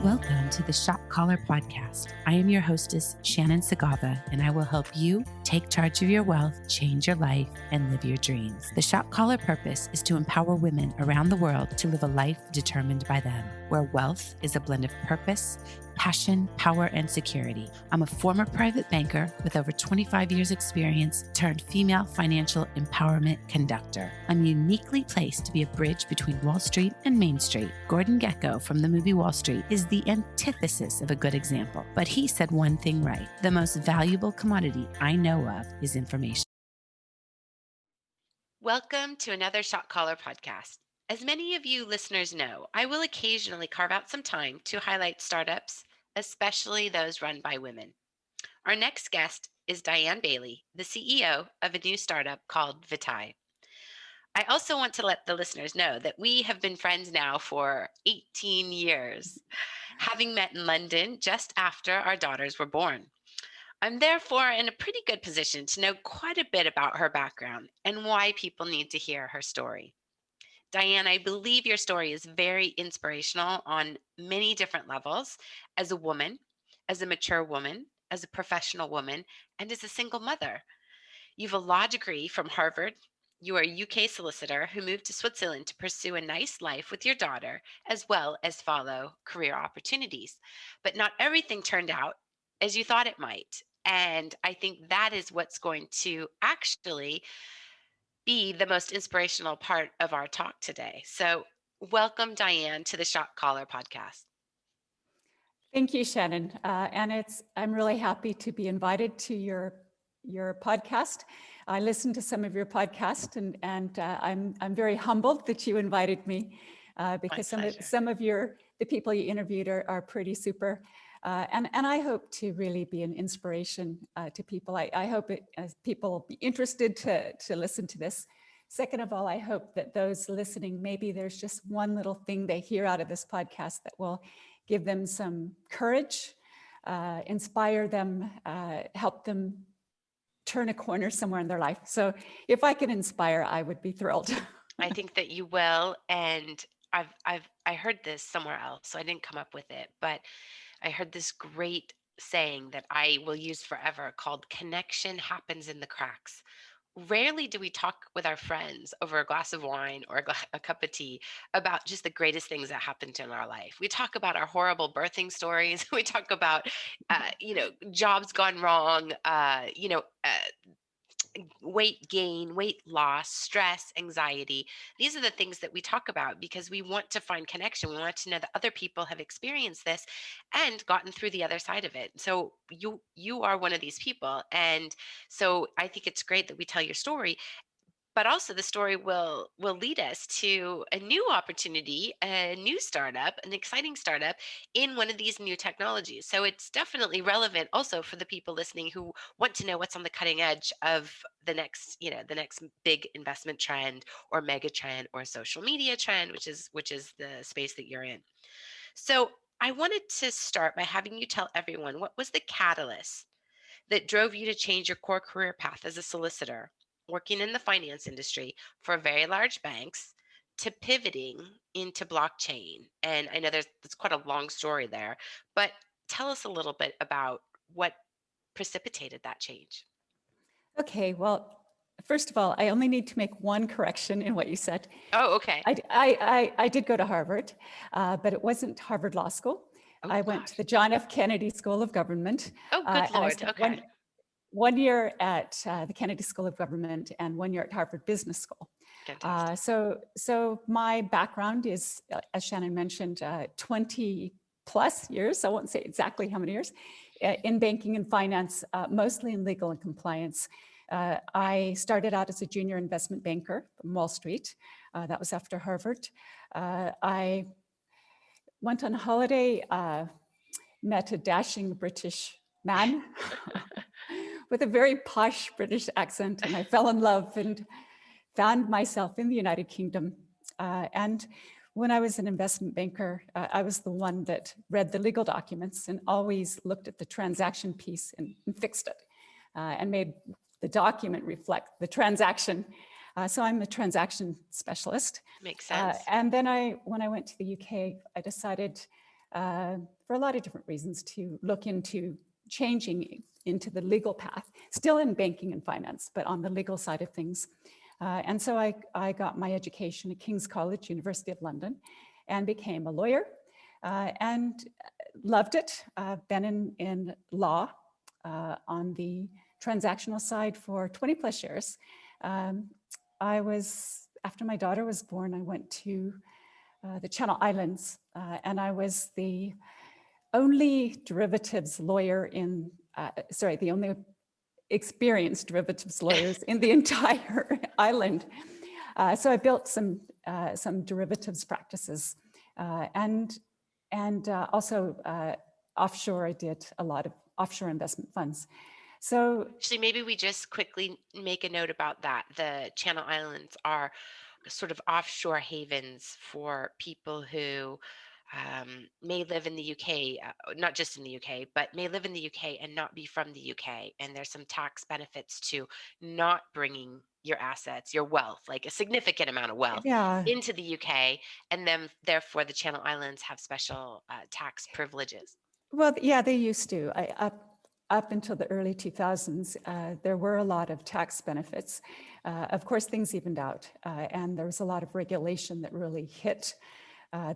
Welcome to the Shop Caller Podcast. I am your hostess, Shannon Sagava, and I will help you take charge of your wealth, change your life, and live your dreams. The Shop Caller purpose is to empower women around the world to live a life determined by them, where wealth is a blend of purpose, passion, power, and security. I'm a former private banker with over 25 years experience turned female financial empowerment conductor. I'm uniquely placed to be a bridge between Wall Street and Main Street. Gordon Gekko from the movie Wall Street is the antithesis of a good example, but he said one thing right. The most valuable commodity I know of is information. Welcome to another Shot Caller podcast. As many of you listeners know, I will occasionally carve out some time to highlight startups, especially those run by women. Our next guest is Diane Bailey, the CEO of a new startup called Vitae. I also want to let the listeners know that we have been friends now for 18 years, having met in London just after our daughters were born. I'm therefore in a pretty good position to know quite a bit about her background and why people need to hear her story. Diane, I believe your story is very inspirational on many different levels as a woman, as a mature woman, as a professional woman, and as a single mother. You have a law degree from Harvard. You are a UK solicitor who moved to Switzerland to pursue a nice life with your daughter, as well as follow career opportunities. But not everything turned out as you thought it might. And I think that is what's going to actually be the most inspirational part of our talk today. So welcome, Diane, to the Shot Caller podcast. Thank you, Shannon. And I'm really happy to be invited to your podcast. I listened to some of your podcasts, and I'm very humbled that you invited me because some of the people you interviewed are pretty super. And I hope to really be an inspiration to people. I hope people will be interested to listen to this. Second of all, I hope that those listening, maybe there's just one little thing they hear out of this podcast that will give them some courage, inspire them, help them turn a corner somewhere in their life. So if I can inspire, I would be thrilled. I think that you will. And I heard this somewhere else, so I didn't come up with it, but I heard this great saying that I will use forever called connection happens in the cracks. Rarely do we talk with our friends over a glass of wine or a cup of tea about just the greatest things that happened in our life. We talk about our horrible birthing stories. We talk about, jobs gone wrong, weight gain, weight loss, stress, anxiety. These are the things that we talk about because we want to find connection. We want to know that other people have experienced this and gotten through the other side of it. So you are one of these people. And so I think it's great that we tell your story. But also the story will lead us to a new opportunity, a new startup, an exciting startup in one of these new technologies. So it's definitely relevant also for the people listening who want to know what's on the cutting edge of the next big investment trend or mega trend or social media trend, which is the space that you're in. So I wanted to start by having you tell everyone what was the catalyst that drove you to change your core career path as a solicitor, working in the finance industry for very large banks, to pivoting into blockchain. And I know there's quite a long story there, but tell us a little bit about what precipitated that change. Okay, well, first of all, I only need to make one correction in what you said. Oh, okay. I did go to Harvard, but it wasn't Harvard Law School. I went to the John F. Kennedy School of Government. Oh, good Lord. Okay. One year at the Kennedy School of Government and 1 year at Harvard Business School. So my background is, as Shannon mentioned, 20 plus years, I won't say exactly how many years, in banking and finance, mostly in legal and compliance. I started out as a junior investment banker from Wall Street. That was after Harvard. I went on holiday, met a dashing British man with a very posh British accent, and I fell in love and found myself in the United Kingdom. And when I was an investment banker, I was the one that read the legal documents and always looked at the transaction piece and fixed it and made the document reflect the transaction. So I'm a transaction specialist. Makes sense. And then when I went to the UK, I decided for a lot of different reasons, to look into changing into the legal path, still in banking and finance, but on the legal side of things. And so I got my education at King's College, University of London, and became a lawyer and loved it. Been in law on the transactional side for 20 plus years. After my daughter was born, I went to the Channel Islands, and I was the only derivatives lawyer the only experienced derivatives lawyers in the entire island. So I built some derivatives practices, and also offshore. I did a lot of offshore investment funds. So actually, maybe we just quickly make a note about that. The Channel Islands are sort of offshore havens for people who may live in the UK, not just in the UK, but may live in the UK and not be from the UK. And there's some tax benefits to not bringing your assets, your wealth, like a significant amount of wealth into the UK. And then therefore the Channel Islands have special tax privileges. Well, yeah, they used to. Up until the early 2000s, there were a lot of tax benefits. Of course, things evened out, and there was a lot of regulation that really hit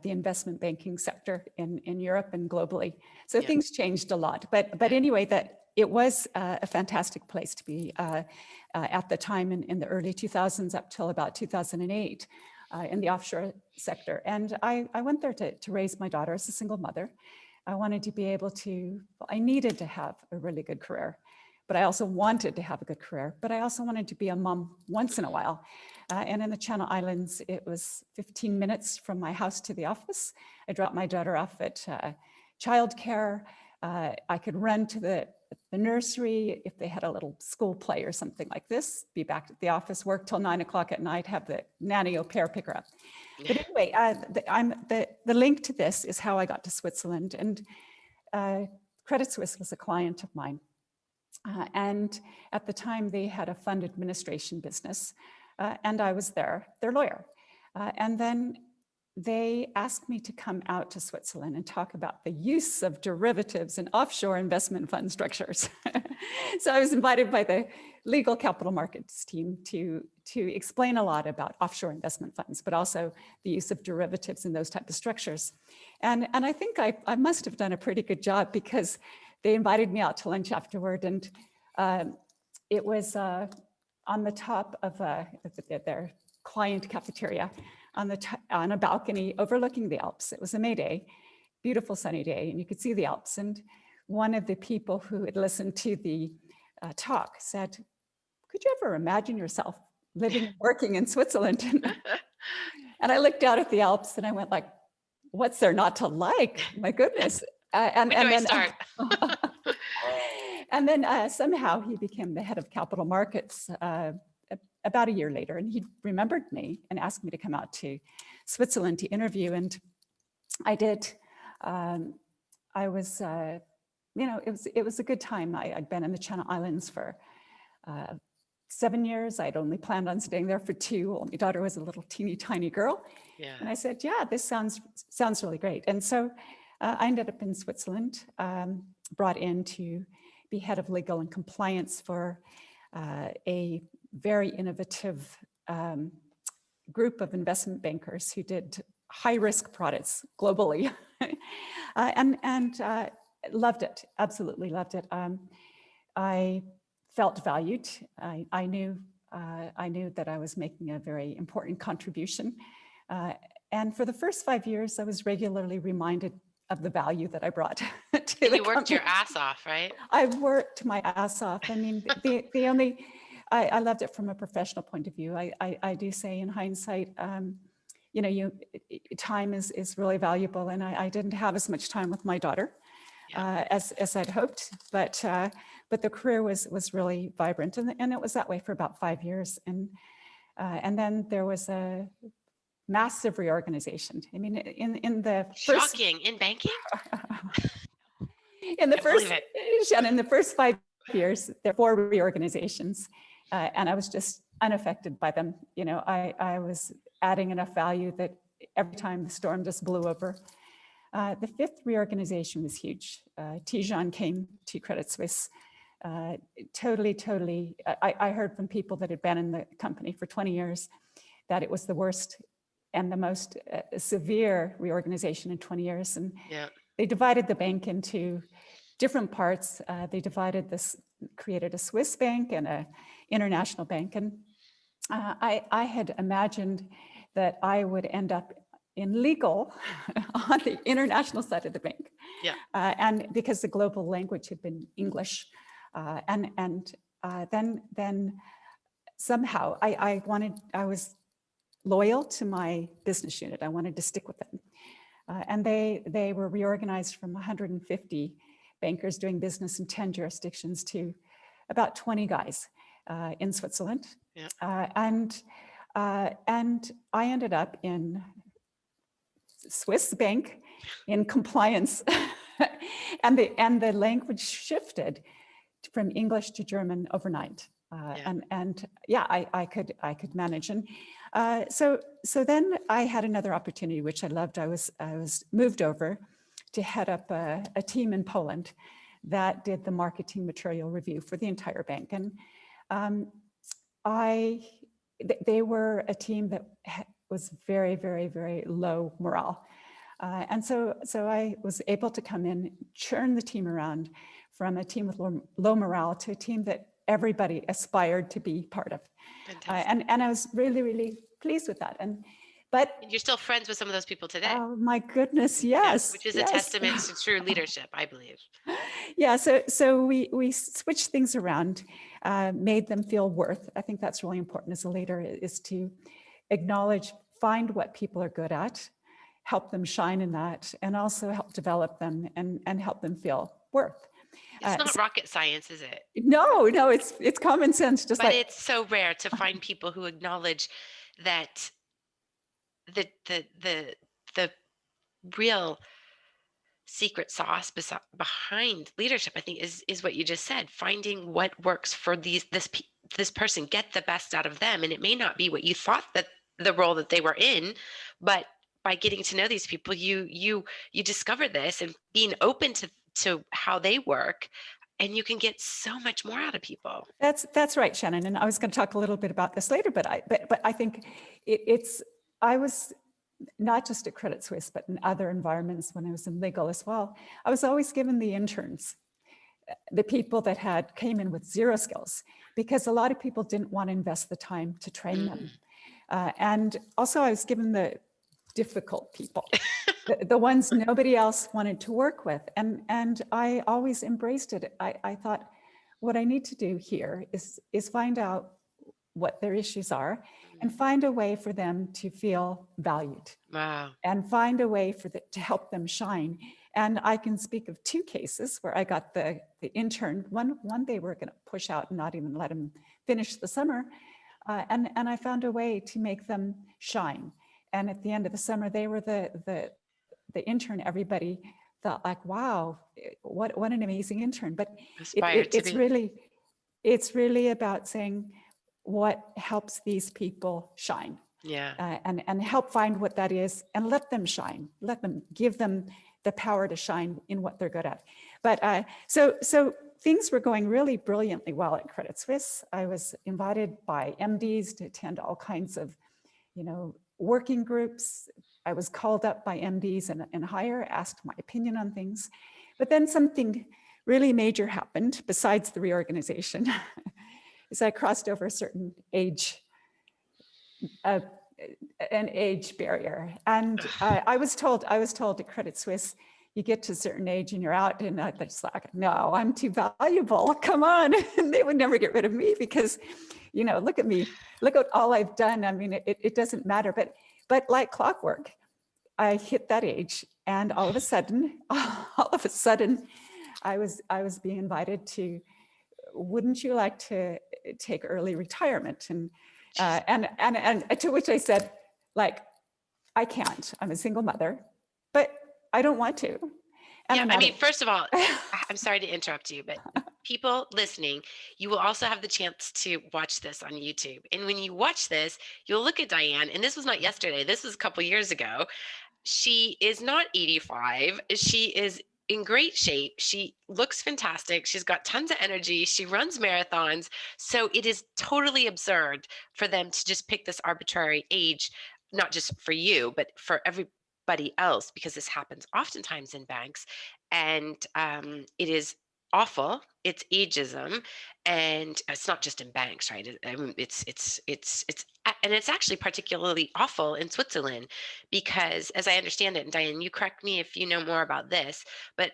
the investment banking sector in Europe and globally. So things changed a lot. But anyway, that it was a fantastic place to be at the time in the early 2000s up till about 2008 in the offshore sector. And I went there to raise my daughter as a single mother. I wanted to be able to, I needed to have a really good career, but I also wanted to have a good career, but I also wanted to be a mom once in a while. And in the Channel Islands, it was 15 minutes from my house to the office. I dropped my daughter off at childcare. I could run to the nursery if they had a little school play or something like this, be back at the office, work till 9 o'clock at night, have the nanny au pair pick her up. But anyway, the link to this is how I got to Switzerland. And Credit Suisse was a client of mine. And at the time, they had a fund administration business, and I was their lawyer. And then they asked me to come out to Switzerland and talk about the use of derivatives in offshore investment fund structures. So I was invited by the legal capital markets team to explain a lot about offshore investment funds, but also the use of derivatives in those type of structures. And I think I must have done a pretty good job, because they invited me out to lunch afterward, and it was on the top of their client cafeteria, on a balcony overlooking the Alps. It was a May day, beautiful sunny day, and you could see the Alps. And one of the people who had listened to the talk said, "Could you ever imagine yourself living and working in Switzerland?" And I looked out at the Alps and I went like, "What's there not to like? My goodness." And then somehow he became the head of capital markets about a year later, and he remembered me and asked me to come out to Switzerland to interview, and I did. I was, it was a good time. I'd been in the Channel Islands for 7 years. I'd only planned on staying there for 2. My daughter was a little teeny tiny girl, and I said, "Yeah, this sounds really great." And so I ended up in Switzerland, brought in to be head of legal and compliance for a very innovative group of investment bankers who did high-risk products globally, and loved it, absolutely loved it. I felt valued. I knew that I was making a very important contribution. And for the first 5 years, I was regularly reminded of the value that I brought to the company. You worked your ass off, right? I worked my ass off. I mean, I loved it from a professional point of view. I do say in hindsight, time is really valuable, and I didn't have as much time with my daughter as I'd hoped, but the career was really vibrant, and it was that way for about 5 years, and then there was a massive reorganization. I mean, in the first, shocking in banking. In the first 5 years, there were 4 reorganizations, and I was just unaffected by them. I was adding enough value that every time the storm just blew over, The fifth reorganization was huge. Diane came to Credit Suisse. Totally. I heard from people that had been in the company for 20 years that it was the worst and the most severe reorganization in 20 years. And they divided the bank into different parts. They created a Swiss bank and an international bank. And I had imagined that I would end up in legal on the international side of the bank. And because the global language had been English. Then somehow I was loyal to my business unit. I wanted to stick with them. And they were reorganized from 150 bankers doing business in 10 jurisdictions to about 20 guys in Switzerland. And I ended up in Swiss bank in compliance. and the language shifted from English to German overnight. I could manage. And so then I had another opportunity, which I loved. I was moved over to head up a team in Poland that did the marketing material review for the entire bank. And they were a team that was very, very, very low morale. And so I was able to come in, churn the team around from a team with low morale to a team that everybody aspired to be part of. And I was really, really pleased with that. But you're still friends with some of those people today. Oh my goodness, yes. Which is a testament to true leadership, I believe. Yeah, so we switched things around, made them feel worth. I think that's really important as a leader, is to acknowledge, find what people are good at, help them shine in that, and also help develop them and help them feel worth. It's not rocket science, is it? No, it's common sense. But it's so rare to find people who acknowledge that the real secret sauce behind leadership, I think, is what you just said. Finding what works for this person, get the best out of them, and it may not be what you thought that the role that they were in, but by getting to know these people, you discover this and being open to how they work, and you can get so much more out of people. That's right, Shannon. And I was going to talk a little bit about this later, but I think I was not just at Credit Suisse, but in other environments when I was in legal as well. I was always given the interns, the people that came in with zero skills, because a lot of people didn't want to invest the time to train them. And also I was given the difficult people, the ones nobody else wanted to work with. And I always embraced it. I thought, what I need to do here is find out what their issues are and find a way for them to feel valued. Wow. And find a way to help them shine. And I can speak of two cases where I got the intern. One they were going to push out and not even let him finish the summer. And I found a way to make them shine. And at the end of the summer, they were the intern. Everybody thought like, wow, what an amazing intern. But it's really about saying what helps these people shine. And help find what that is and let them shine. Give them the power to shine in what they're good at. But so things were going really brilliantly well at Credit Suisse. I was invited by MDs to attend all kinds of, working groups. I was called up by MDs and higher, asked my opinion on things. But then something really major happened besides the reorganization. Is I crossed over a certain age, an age barrier. And I was told at Credit Suisse, you get to a certain age and you're out. And I was like, no, I'm too valuable. Come on. And they would never get rid of me because, look at me. Look at all I've done. I mean, it doesn't matter. But like clockwork, I hit that age. And all of a sudden, I was being invited to, wouldn't you like to take early retirement? And to which I said, like, I can't. I'm a single mother, but I don't want to. And first of all, I'm sorry to interrupt you, but people listening, you will also have the chance to watch this on YouTube. And when you watch this, you'll look at Diane, and this was not yesterday, this was a couple years ago. She is not 85. She is in great shape. She looks fantastic. She's got tons of energy. She runs marathons. So it is totally absurd for them to just pick this arbitrary age, not just for you, but for everybody else, because this happens oftentimes in banks. And it is awful. It's ageism, and it's not just in banks, right? And it's actually particularly awful in Switzerland, because as I understand it, and Diane, you correct me if you know more about this, but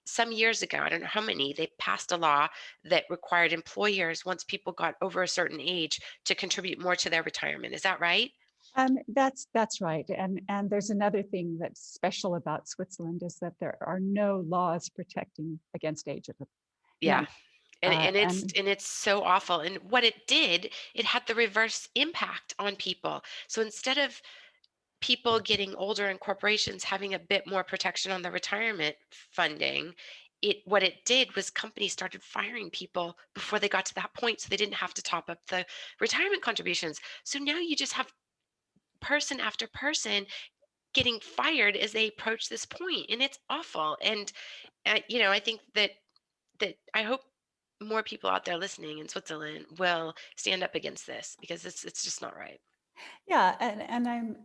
some years ago, I don't know how many, they passed a law that required employers, once people got over a certain age, to contribute more to their retirement. Is that right? That's right. And there's another thing that's special about Switzerland is that there are no laws protecting against ageism. Yeah. None. And it's so awful. And what it did, it had the reverse impact on people. So instead of people getting older and corporations having a bit more protection on their retirement funding, what it did was companies started firing people before they got to that point, so they didn't have to top up the retirement contributions. So now you just have person after person getting fired as they approach this point, and it's awful. And I think that I hope more people out there listening in Switzerland will stand up against this, because it's just not right. Yeah, and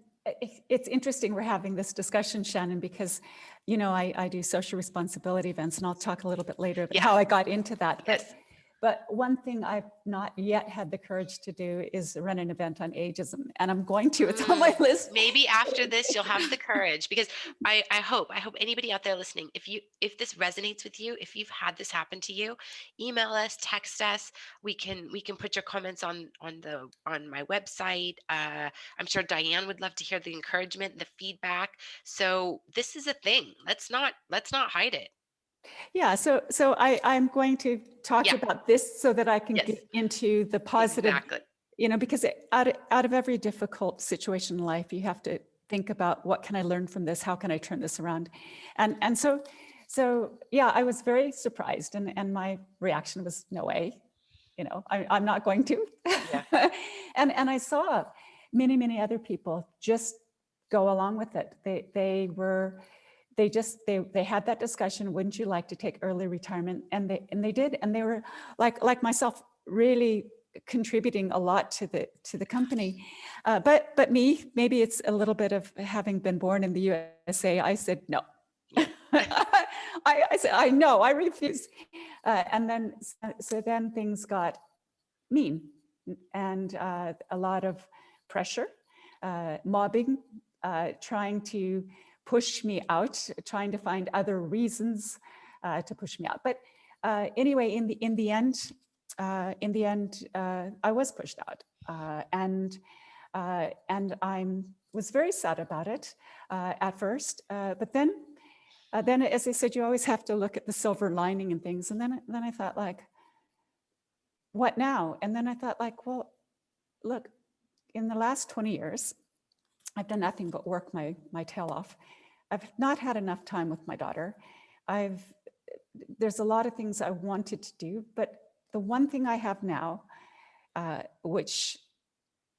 it's interesting we're having this discussion, Shannon, because I do social responsibility events, and I'll talk a little bit later about how I got into that. Yes. But one thing I've not yet had the courage to do is run an event on ageism, and I'm going to. It's on my list. Maybe after this, you'll have the courage, because I hope anybody out there listening, if this resonates with you, if you've had this happen to you, email us, text us. We can put your comments on my website. I'm sure Diane would love to hear the encouragement, the feedback. So this is a thing. Let's not hide it. Yeah, so I'm going to talk about this so that I can get into the positive, because out of every difficult situation in life, you have to think about, what can I learn from this? How can I turn this around? And so yeah, I was very surprised, and my reaction was, no way, I'm not going to. Yeah. and I saw many other people just go along with it. They had that discussion. Wouldn't you like to take early retirement? And they did, and they were like myself, really contributing a lot to the company. But me, maybe it's a little bit of having been born in the USA. I said no. I said I refuse. And then things got mean, and a lot of pressure, mobbing, trying to push me out, trying to find other reasons to push me out. But anyway, in the end, I was pushed out, and I was very sad about it at first. But then, as I said, you always have to look at the silver lining and things. And then I thought, like, what now? And then I thought, like, well, look, in the last 20 years, I've done nothing but work my tail off. I've not had enough time with my daughter. There's a lot of things I wanted to do, but the one thing I have now, which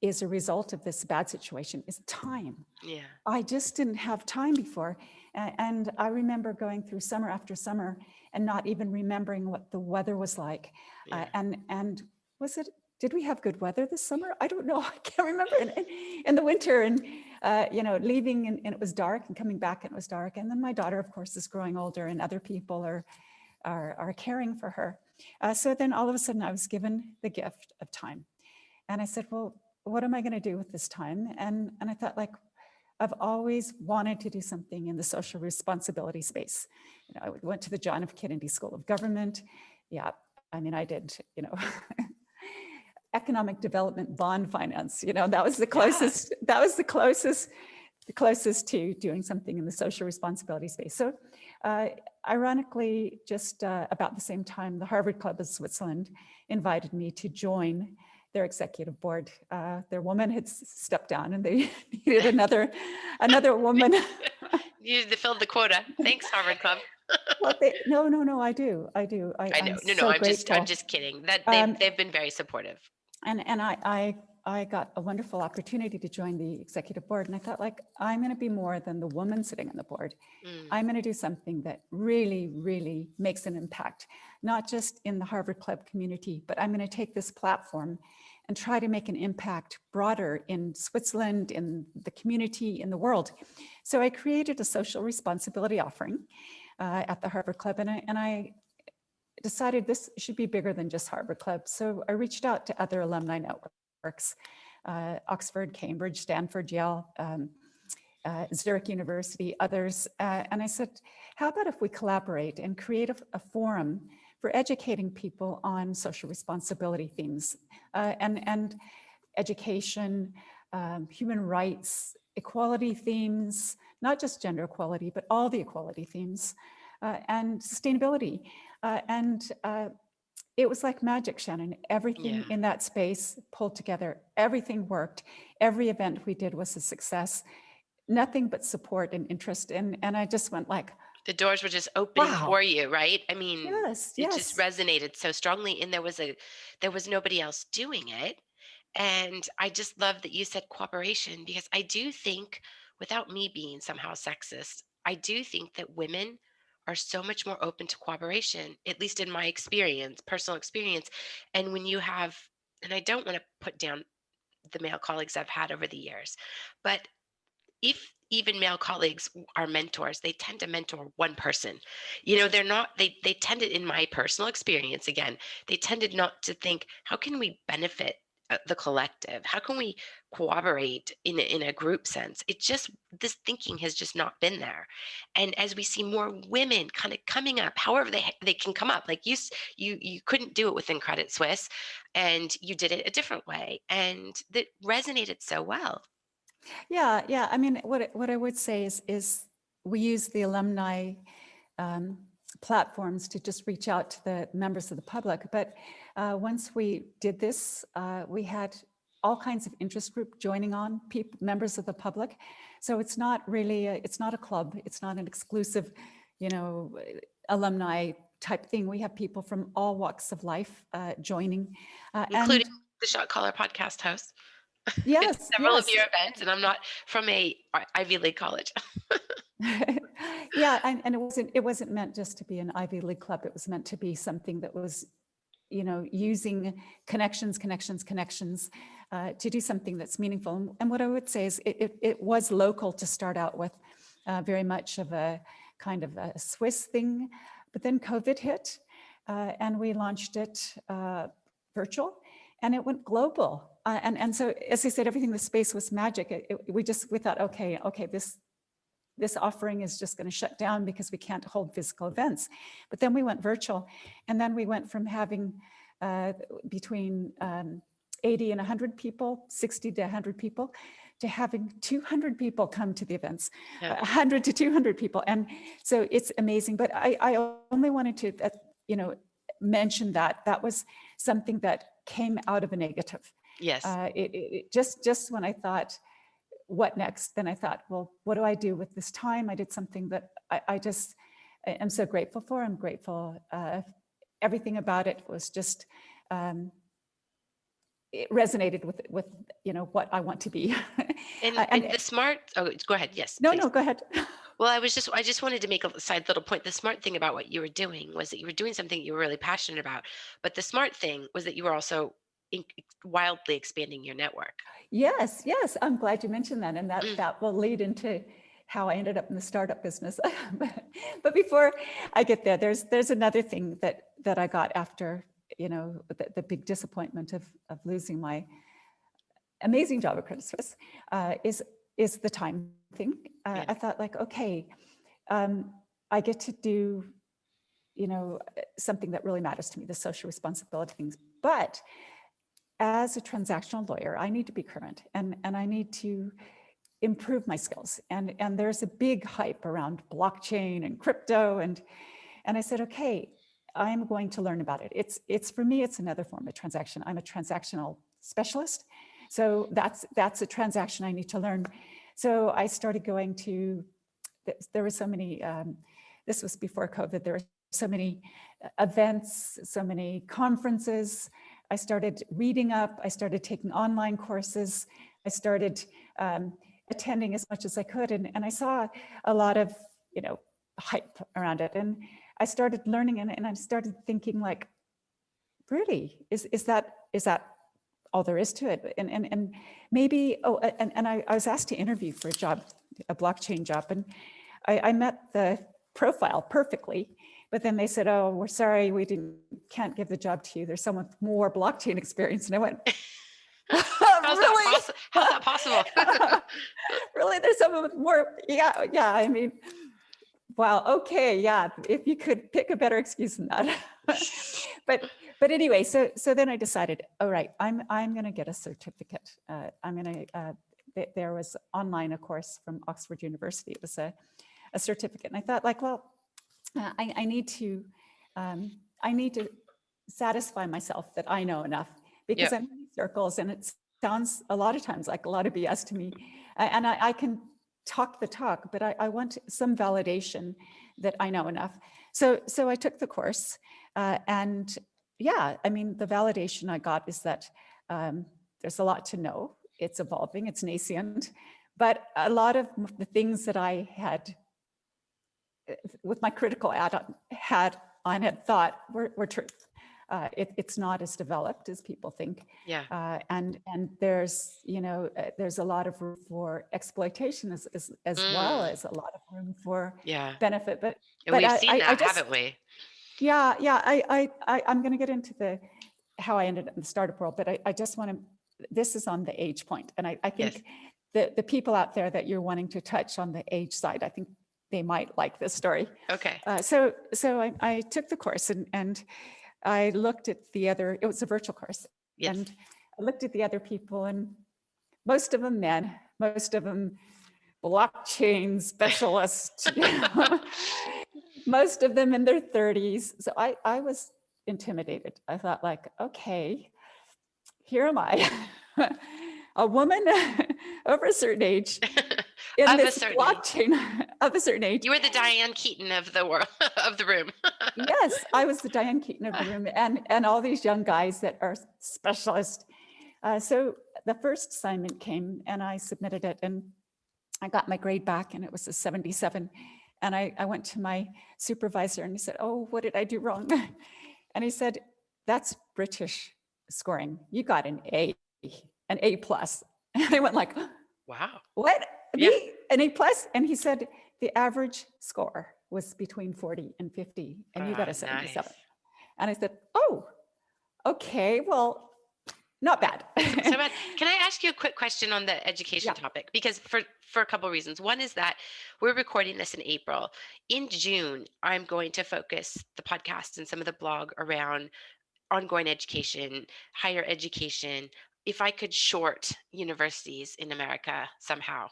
is a result of this bad situation, is time. Yeah. I just didn't have time before. And I remember going through summer after summer and not even remembering what the weather was like. Yeah. And did we have good weather this summer? I don't know. I can't remember. In the winter, and leaving and it was dark, and coming back and it was dark. And then my daughter, of course, is growing older, and other people are caring for her. So then all of a sudden I was given the gift of time. And I said, well, what am I going to do with this time? And I thought, like, I've always wanted to do something in the social responsibility space. I went to the John F. Kennedy School of Government. Yeah, I mean, I did, economic development bond finance. That was the closest. Yeah. That was the closest to doing something in the social responsibility space. So, ironically, just about the same time, the Harvard Club of Switzerland invited me to join their executive board. Their woman had stepped down, and they needed another woman. You needed to fill the quota. Thanks, Harvard Club. Well, no, I do. I know. I'm just kidding. That they've been very supportive. And I I got a wonderful opportunity to join the executive board. And I thought, like, I'm going to be more than the woman sitting on the board. I'm going to do something that really, really makes an impact, not just in the Harvard Club community, but I'm going to take this platform and try to make an impact broader in Switzerland, in the community, in the world. So I created a social responsibility offering at the Harvard Club, and I decided this should be bigger than just Harvard Club. So I reached out to other alumni networks, Oxford, Cambridge, Stanford, Yale, Zurich University, others. And I said, how about if we collaborate and create a forum for educating people on social responsibility themes and education, human rights, equality themes, not just gender equality, but all the equality themes, and sustainability. It was like magic, Shannon. Everything in that space pulled together. Everything worked. Every event we did was a success. Nothing but support and interest. And I just went like, the doors were just opening wow. for you, right? I mean, yes, it just resonated so strongly, and there was nobody else doing it. And I just love that you said cooperation, because I do think, without me being somehow sexist, I do think that women are so much more open to cooperation, at least in my experience, personal experience. And when you have, and I don't want to put down the male colleagues I've had over the years, but if even male colleagues are mentors, they tend to mentor one person. You know, they tended, in my personal experience, again, they tended not to think, how can we benefit the collective? How can we cooperate in a group sense? This thinking has just not been there. And as we see more women kind of coming up, however they can come up, like you couldn't do it within Credit Suisse, and you did it a different way, and that resonated so well. Yeah. I mean, what I would say is we use the alumni platforms to just reach out to the members of the public. But once we did this, we had all kinds of interest group joining on, members of the public. So it's not really, it's not a club. It's not an exclusive, alumni type thing. We have people from all walks of life joining. Including the Shot Caller podcast host. Yes. Several of your events, and I'm not from a Ivy League college. Yeah, and it wasn't meant just to be an Ivy League club. It was meant to be something that was, using connections to do something that's meaningful. And what I would say is it was local to start out with, very much of a kind of a Swiss thing, but then COVID hit, and we launched it virtual, and it went global. And so, as I said, everything in the space was magic. We thought, okay, this offering is just going to shut down because we can't hold physical events. But then we went virtual, and then we went from having between 80 and 100 people, 60 to 100 people, to having 200 people come to the events, 100 to 200 people. And so it's amazing. But I only wanted to, mention that was something that came out of a negative. Yes. It just when I thought, what next? Then I thought, well, what do I do with this time? I did something that I am so grateful for. I'm grateful. Everything about it was just, it resonated with what I want to be. And the smart, go ahead. Yes. No, go ahead. Well, I just wanted to make a side little point. The smart thing about what you were doing was that you were doing something you were really passionate about. But the smart thing was that you were also wildly expanding your network. Yes. I'm glad you mentioned that. And that will lead into how I ended up in the startup business. But before I get there, there's another thing that I got after, the big disappointment of losing my amazing job at Credit Suisse, is the time thing. I thought, like, okay, I get to do, something that really matters to me, the social responsibility things. But as a transactional lawyer, I need to be current, and I need to improve my skills. And there's a big hype around blockchain and crypto, and I said, okay, I'm going to learn about it. It's for me, it's another form of transaction. I'm a transactional specialist, so that's a transaction I need to learn. So I started going to. There were so many. This was before COVID. There were so many events, so many conferences. I started reading up, I started taking online courses, I started attending as much as I could, and I saw a lot of, hype around it, and I started learning, and I started thinking, like, really, is that all there is to it? And maybe, and I was asked to interview for a job, a blockchain job, and I met the profile perfectly, but then they said, oh, we're sorry, can't give the job to you. There's someone with more blockchain experience. And I went, really? How's that possible? Really, there's someone with more, yeah, I mean, wow, okay, yeah, if you could pick a better excuse than that. But anyway, so then I decided, all right, I'm going to get a certificate. There was online a course from Oxford University. It was a certificate, and I thought, like, well, I need to satisfy myself that I know enough, because I'm in circles, and it sounds a lot of times like a lot of BS to me, and I can talk the talk, but I want some validation that I know enough. So I took the course, and yeah, I mean, the validation I got is that there's a lot to know. It's evolving, it's nascent, but a lot of the things that I had with my critical hat on had thought were true. It's not as developed as people think. Yeah. And there's, there's a lot of room for exploitation as well as a lot of room for benefit. But we've seen that, haven't we? Yeah. I'm going to get into how I ended up in the startup world, but I just want to, this is on the age point. And I think the people out there that you're wanting to touch on the age side, I think they might like this story. Okay. So I took the course, and I looked at it was a virtual course. Yes. And I looked at the other people, and most of them men, most of them blockchain specialists, most of them in their 30s. So I was intimidated. I thought, like, okay, here am I, a woman over a certain age in this blockchain of a certain age. You were the Diane Keaton of the world, of the room. Yes, I was the Diane Keaton of the room, and all these young guys that are specialists. So the first assignment came, and I submitted it, and I got my grade back, and it was a 77. And I went to my supervisor, and he said, oh, what did I do wrong? And he said, that's British scoring. You got an A plus. And I went like, wow. What? Me? An A plus? And he said, the average score was between 40 and 50, and you got a 77. Nice. And I said, oh, okay, well, not bad. So bad. Can I ask you a quick question on the education topic? Because for a couple of reasons. One is that we're recording this in April. In June, I'm going to focus the podcast and some of the blog around ongoing education, higher education. If I could short universities in America somehow,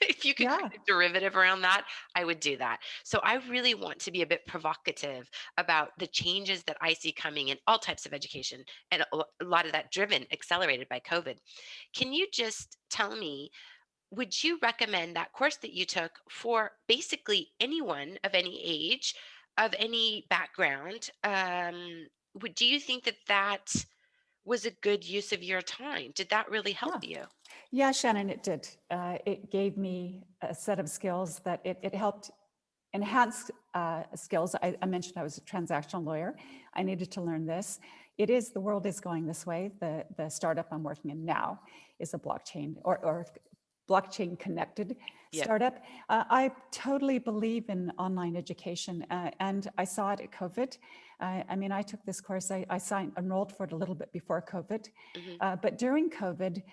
if you could create a derivative around that, I would do that. So I really want to be a bit provocative about the changes that I see coming in all types of education, and a lot of that accelerated by COVID. Can you just tell me, would you recommend that course that you took for basically anyone of any age, of any background? Do you think that was a good use of your time? Did that really help you? Yeah, Shannon, it did. It gave me a set of skills that it helped enhance skills. I mentioned I was a transactional lawyer. I needed to learn this. The world is going this way. The startup I'm working in now is a blockchain or blockchain connected startup. I totally believe in online education, and I saw it at COVID. I mean, I took this course, I enrolled for it a little bit before COVID, but during COVID,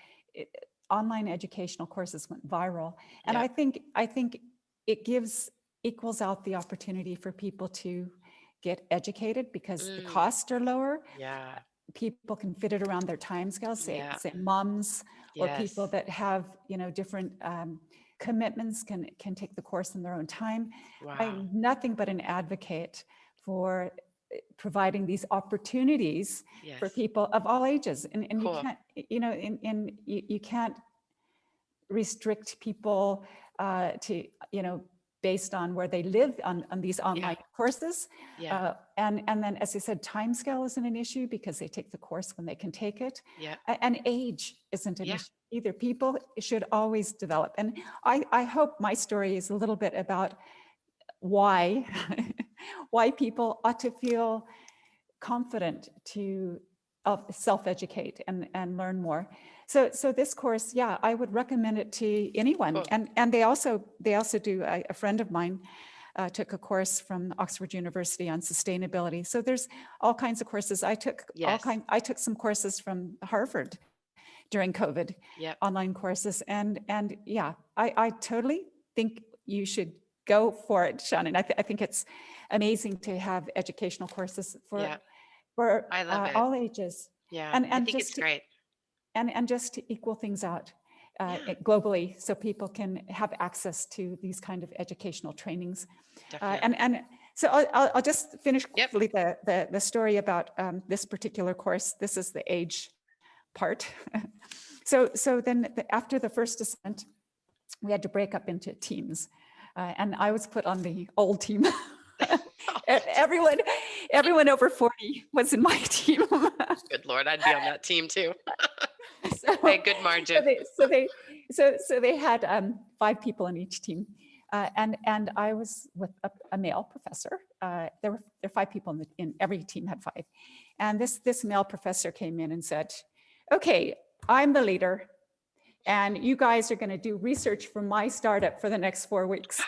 online educational courses went viral. And I think it equals out the opportunity for people to get educated because the costs are lower. Yeah. People can fit it around their time scales, say moms or people that have, different commitments can take the course in their own time. Wow. I'm nothing but an advocate for providing these opportunities for people of all ages. And cool. You can't restrict people to, based on where they live on these online courses. Yeah. And then, as I said, time scale isn't an issue because they take the course when they can take it. Yeah. And age isn't an issue either. People should always develop. And I hope my story is a little bit about why people ought to feel confident to self-educate and learn more. So this course, I would recommend it to anyone. Cool. And they also do. A friend of mine took a course from Oxford University on sustainability. So there's all kinds of courses. I took some courses from Harvard during COVID, online courses, and I totally think you should go for it, Shannon. I think it's amazing to have educational courses for I love all ages. Yeah, and I think it's great. And just to equal things out globally, so people can have access to these kind of educational trainings. And so I'll just finish quickly the story about this particular course. This is the age part. So then after the first ascent, we had to break up into teams. And I was put on the old team. Everyone over 40 was in my team. Good Lord, I'd be on that team too. Hey, good margin. So they had 5 people in each team, and I was with a male professor. There were 5 people in every team had 5, and this male professor came in and said, "Okay, I'm the leader, and you guys are going to do research for my startup for the next 4 weeks."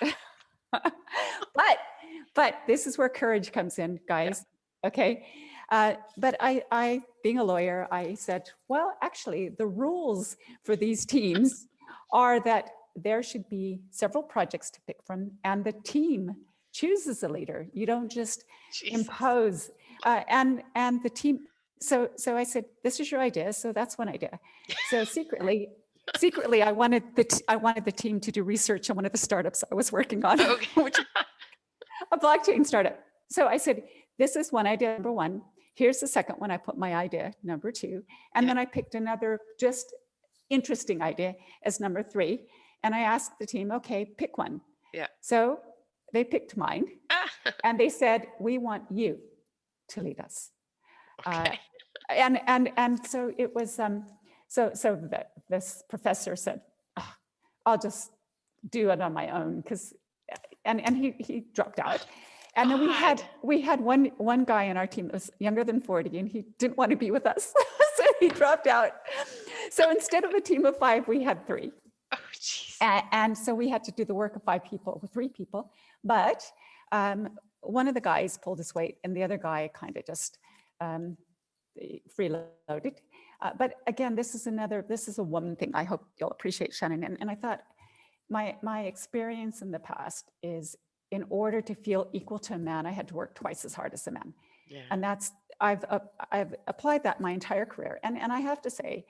But this is where courage comes in, guys. Okay. But I, being a lawyer, I said, well, actually, the rules for these teams are that there should be several projects to pick from, and the team chooses a leader. You don't just impose. And the team. So I said, this is your idea. So that's one idea. So secretly, I wanted the team to do research on one of the startups I was working on, which is a blockchain startup. So I said, this is one idea, number 1. Here's the second one. I put my idea, number 2. And then I picked another just interesting idea as number 3. And I asked the team, okay, pick one. Yeah. So they picked mine. And they said, we want you to lead us. Okay. And so it was, this professor said, oh, I'll just do it on my own, because, and he dropped out. And then we had one guy in our team that was younger than 40, and he didn't want to be with us, so he dropped out. So instead of a team of 5, we had 3. Oh, geez. And so we had to do the work of 5 people with 3 people. But one of the guys pulled his weight, and the other guy kind of just freeloaded. But again, this is a woman thing. I hope you'll appreciate, Shannon. And I thought my experience in the past is, in order to feel equal to a man, I had to work twice as hard as a man. Yeah. And I've applied that my entire career. And I have to say,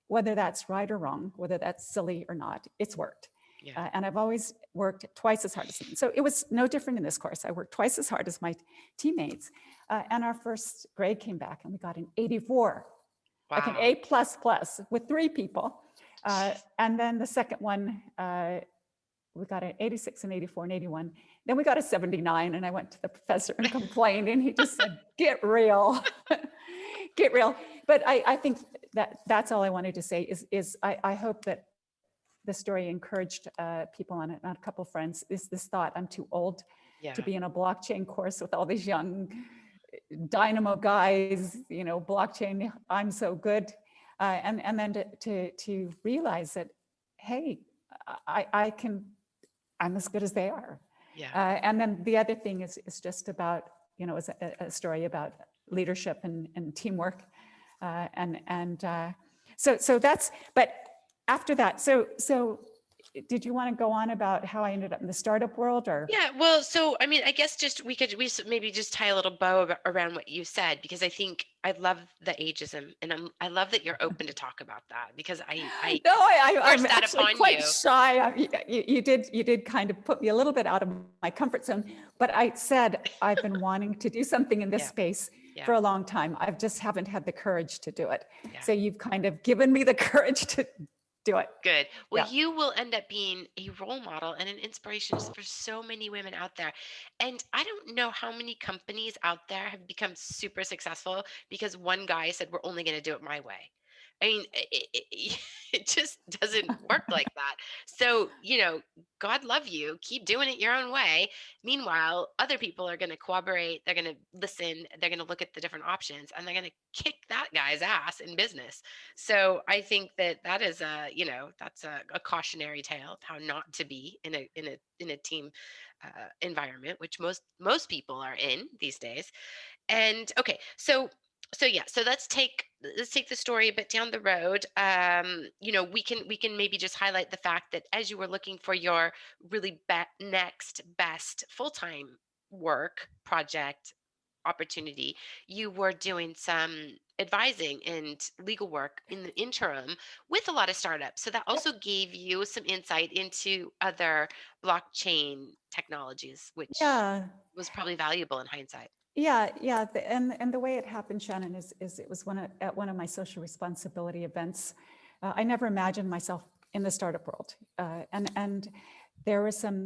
whether that's right or wrong, whether that's silly or not, it's worked. Yeah. And I've always worked twice as hard as them. So it was no different in this course. I worked twice as hard as my teammates. And our first grade came back and we got an 84, wow. Like an A++ with 3 people. And then the second one, we got an 86, an 84, and 81. Then we got a 79, and I went to the professor and complained, and he just said, get real, get real. But I think that's all I wanted to say is I hope that the story encouraged people on it, not a couple of friends, is this thought, I'm too old to be in a blockchain course with all these young dynamo guys, blockchain, I'm so good. And then to realize that, hey, I'm as good as they are. Yeah. And then the other thing is just about, is a story about leadership and teamwork. So that's, but after that, so did you want to go on about how I ended up in the startup world, or? Yeah, well, so, I mean, I guess we maybe just tie a little bow around what you said, because I think I love the ageism, and I love that you're open to talk about that, because I'm actually quite shy. You did kind of put me a little bit out of my comfort zone, but I said I've been wanting to do something in this space for a long time. I just haven't had the courage to do it. Yeah. So you've kind of given me the courage to do it. Good. Well, Yeah. you will end up being a role model and an inspiration for so many women out there. And I don't know how many companies out there have become super successful because one guy said, we're only going to do it my way. I mean, it just doesn't work like that. So, God love you. Keep doing it your own way. Meanwhile, other people are going to cooperate. They're going to listen. They're going to look at the different options and they're going to kick that guy's ass in business. So I think that is that's a cautionary tale of how not to be in a team environment, which most people are in these days. And okay, so yeah, so let's take the story a bit down the road. We can maybe just highlight the fact that as you were looking for your really next best full-time work project opportunity, you were doing some advising and legal work in the interim with a lot of startups. So that also gave you some insight into other blockchain technologies, which Yeah. was probably valuable in hindsight. Yeah, yeah, and the way it happened, Shannon, is it was at one of my social responsibility events. I never imagined myself in the startup world, and there was some.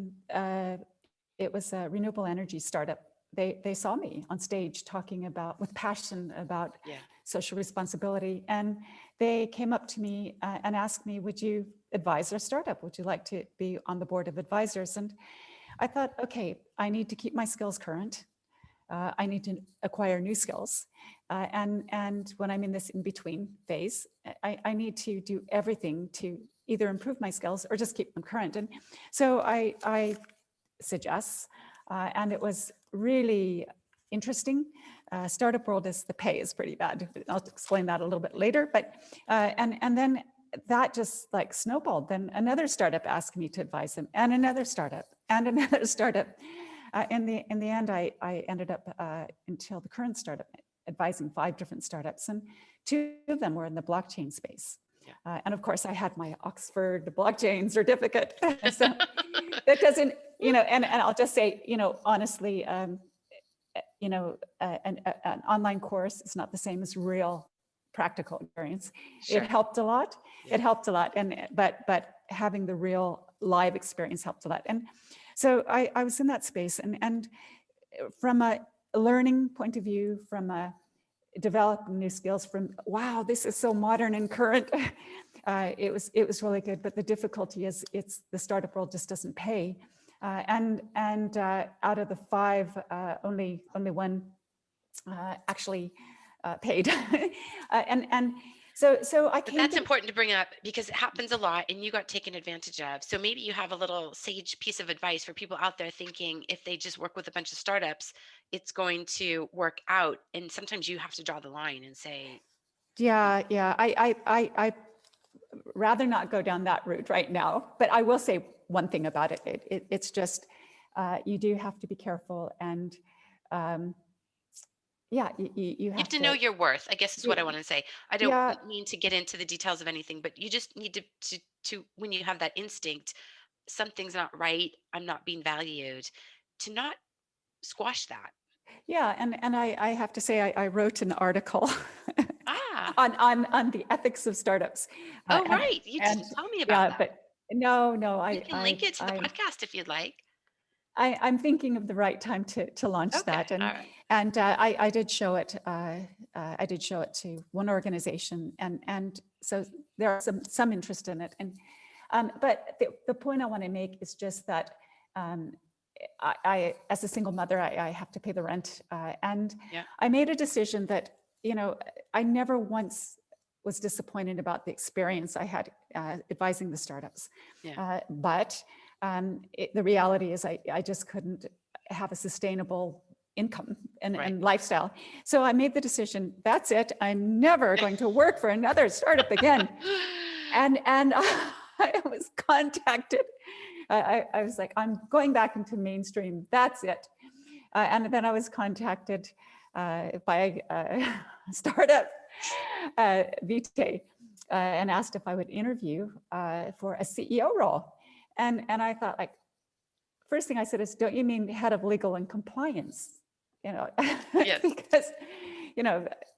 It was a renewable energy startup. They saw me on stage talking about with passion about social responsibility, and they came up to me and asked me, "Would you advise our startup? Would you like to be on the board of advisors?" And I thought, okay, I need to keep my skills current. I need to acquire new skills. And when I'm in this in-between phase, I need to do everything to either improve my skills or just keep them current. And so I suggest, and it was really interesting. Startup world is the pay is pretty bad. I'll explain that a little bit later, but, and then that just like snowballed. Then another startup asked me to advise them, and another startup, and another startup. In the end, I ended up until the current startup advising 5 different startups, and 2 of them were in the blockchain space. And of course, I had my Oxford blockchain certificate. So that doesn't, and I'll just say, honestly, an online course is not the same as real practical experience. Sure. It helped a lot. Yeah. It helped a lot, but having the real live experience helped a lot. And so I was in that space, and from a learning point of view, from a developing new skills, from wow, this is so modern and current, it was really good. But the difficulty is the startup world just doesn't pay, and out of the 5, only one actually paid, and. So I came. But that's important to bring up because it happens a lot and you got taken advantage of. So maybe you have a little sage piece of advice for people out there thinking if they just work with a bunch of startups, it's going to work out. And sometimes you have to draw the line and say. Yeah. I rather not go down that route right now, but I will say one thing about it. It's just, you do have to be careful, and you have to know your worth, I guess is what I want to say. I don't mean to get into the details of anything, but you just need to when you have that instinct, something's not right, I'm not being valued, to not squash that. Yeah, and I have to say I wrote an article on the ethics of startups. Oh, right. You didn't tell me about that. But no, you can link it to the podcast if you'd like. I'm thinking of the right time to launch that, and I did show it. I did show it to one organization, and so there are some interest in it. And but the point I want to make is just that I as a single mother, I have to pay the rent, and I made a decision that I never once was disappointed about the experience I had advising the startups, but. The reality is I just couldn't have a sustainable income and lifestyle. So I made the decision, that's it. I'm never going to work for another startup again. And I was contacted. I was like, I'm going back into mainstream. That's it. And then I was contacted by a startup, Vitae, and asked if I would interview for a CEO role. And I thought, like, first thing I said is, don't you mean head of legal and compliance? Yes. Because,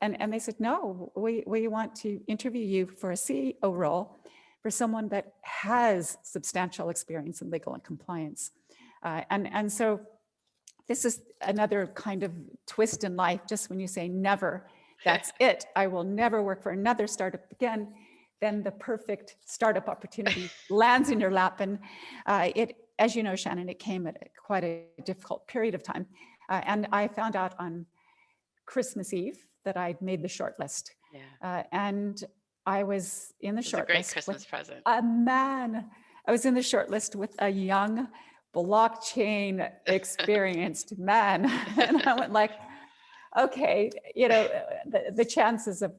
and they said, no, we want to interview you for a CEO role, for someone that has substantial experience in legal and compliance. And so this is another kind of twist in life. Just when you say never, that's it, I will never work for another startup again, then the perfect startup opportunity lands in your lap. And it, as you know, Shannon, it came at quite a difficult period of time. And I found out on Christmas Eve that I'd made the short list. Yeah. And I was in the short list. It's a great Christmas present. I was in the short list with a young blockchain experienced man. And I went like, okay, you know, the chances of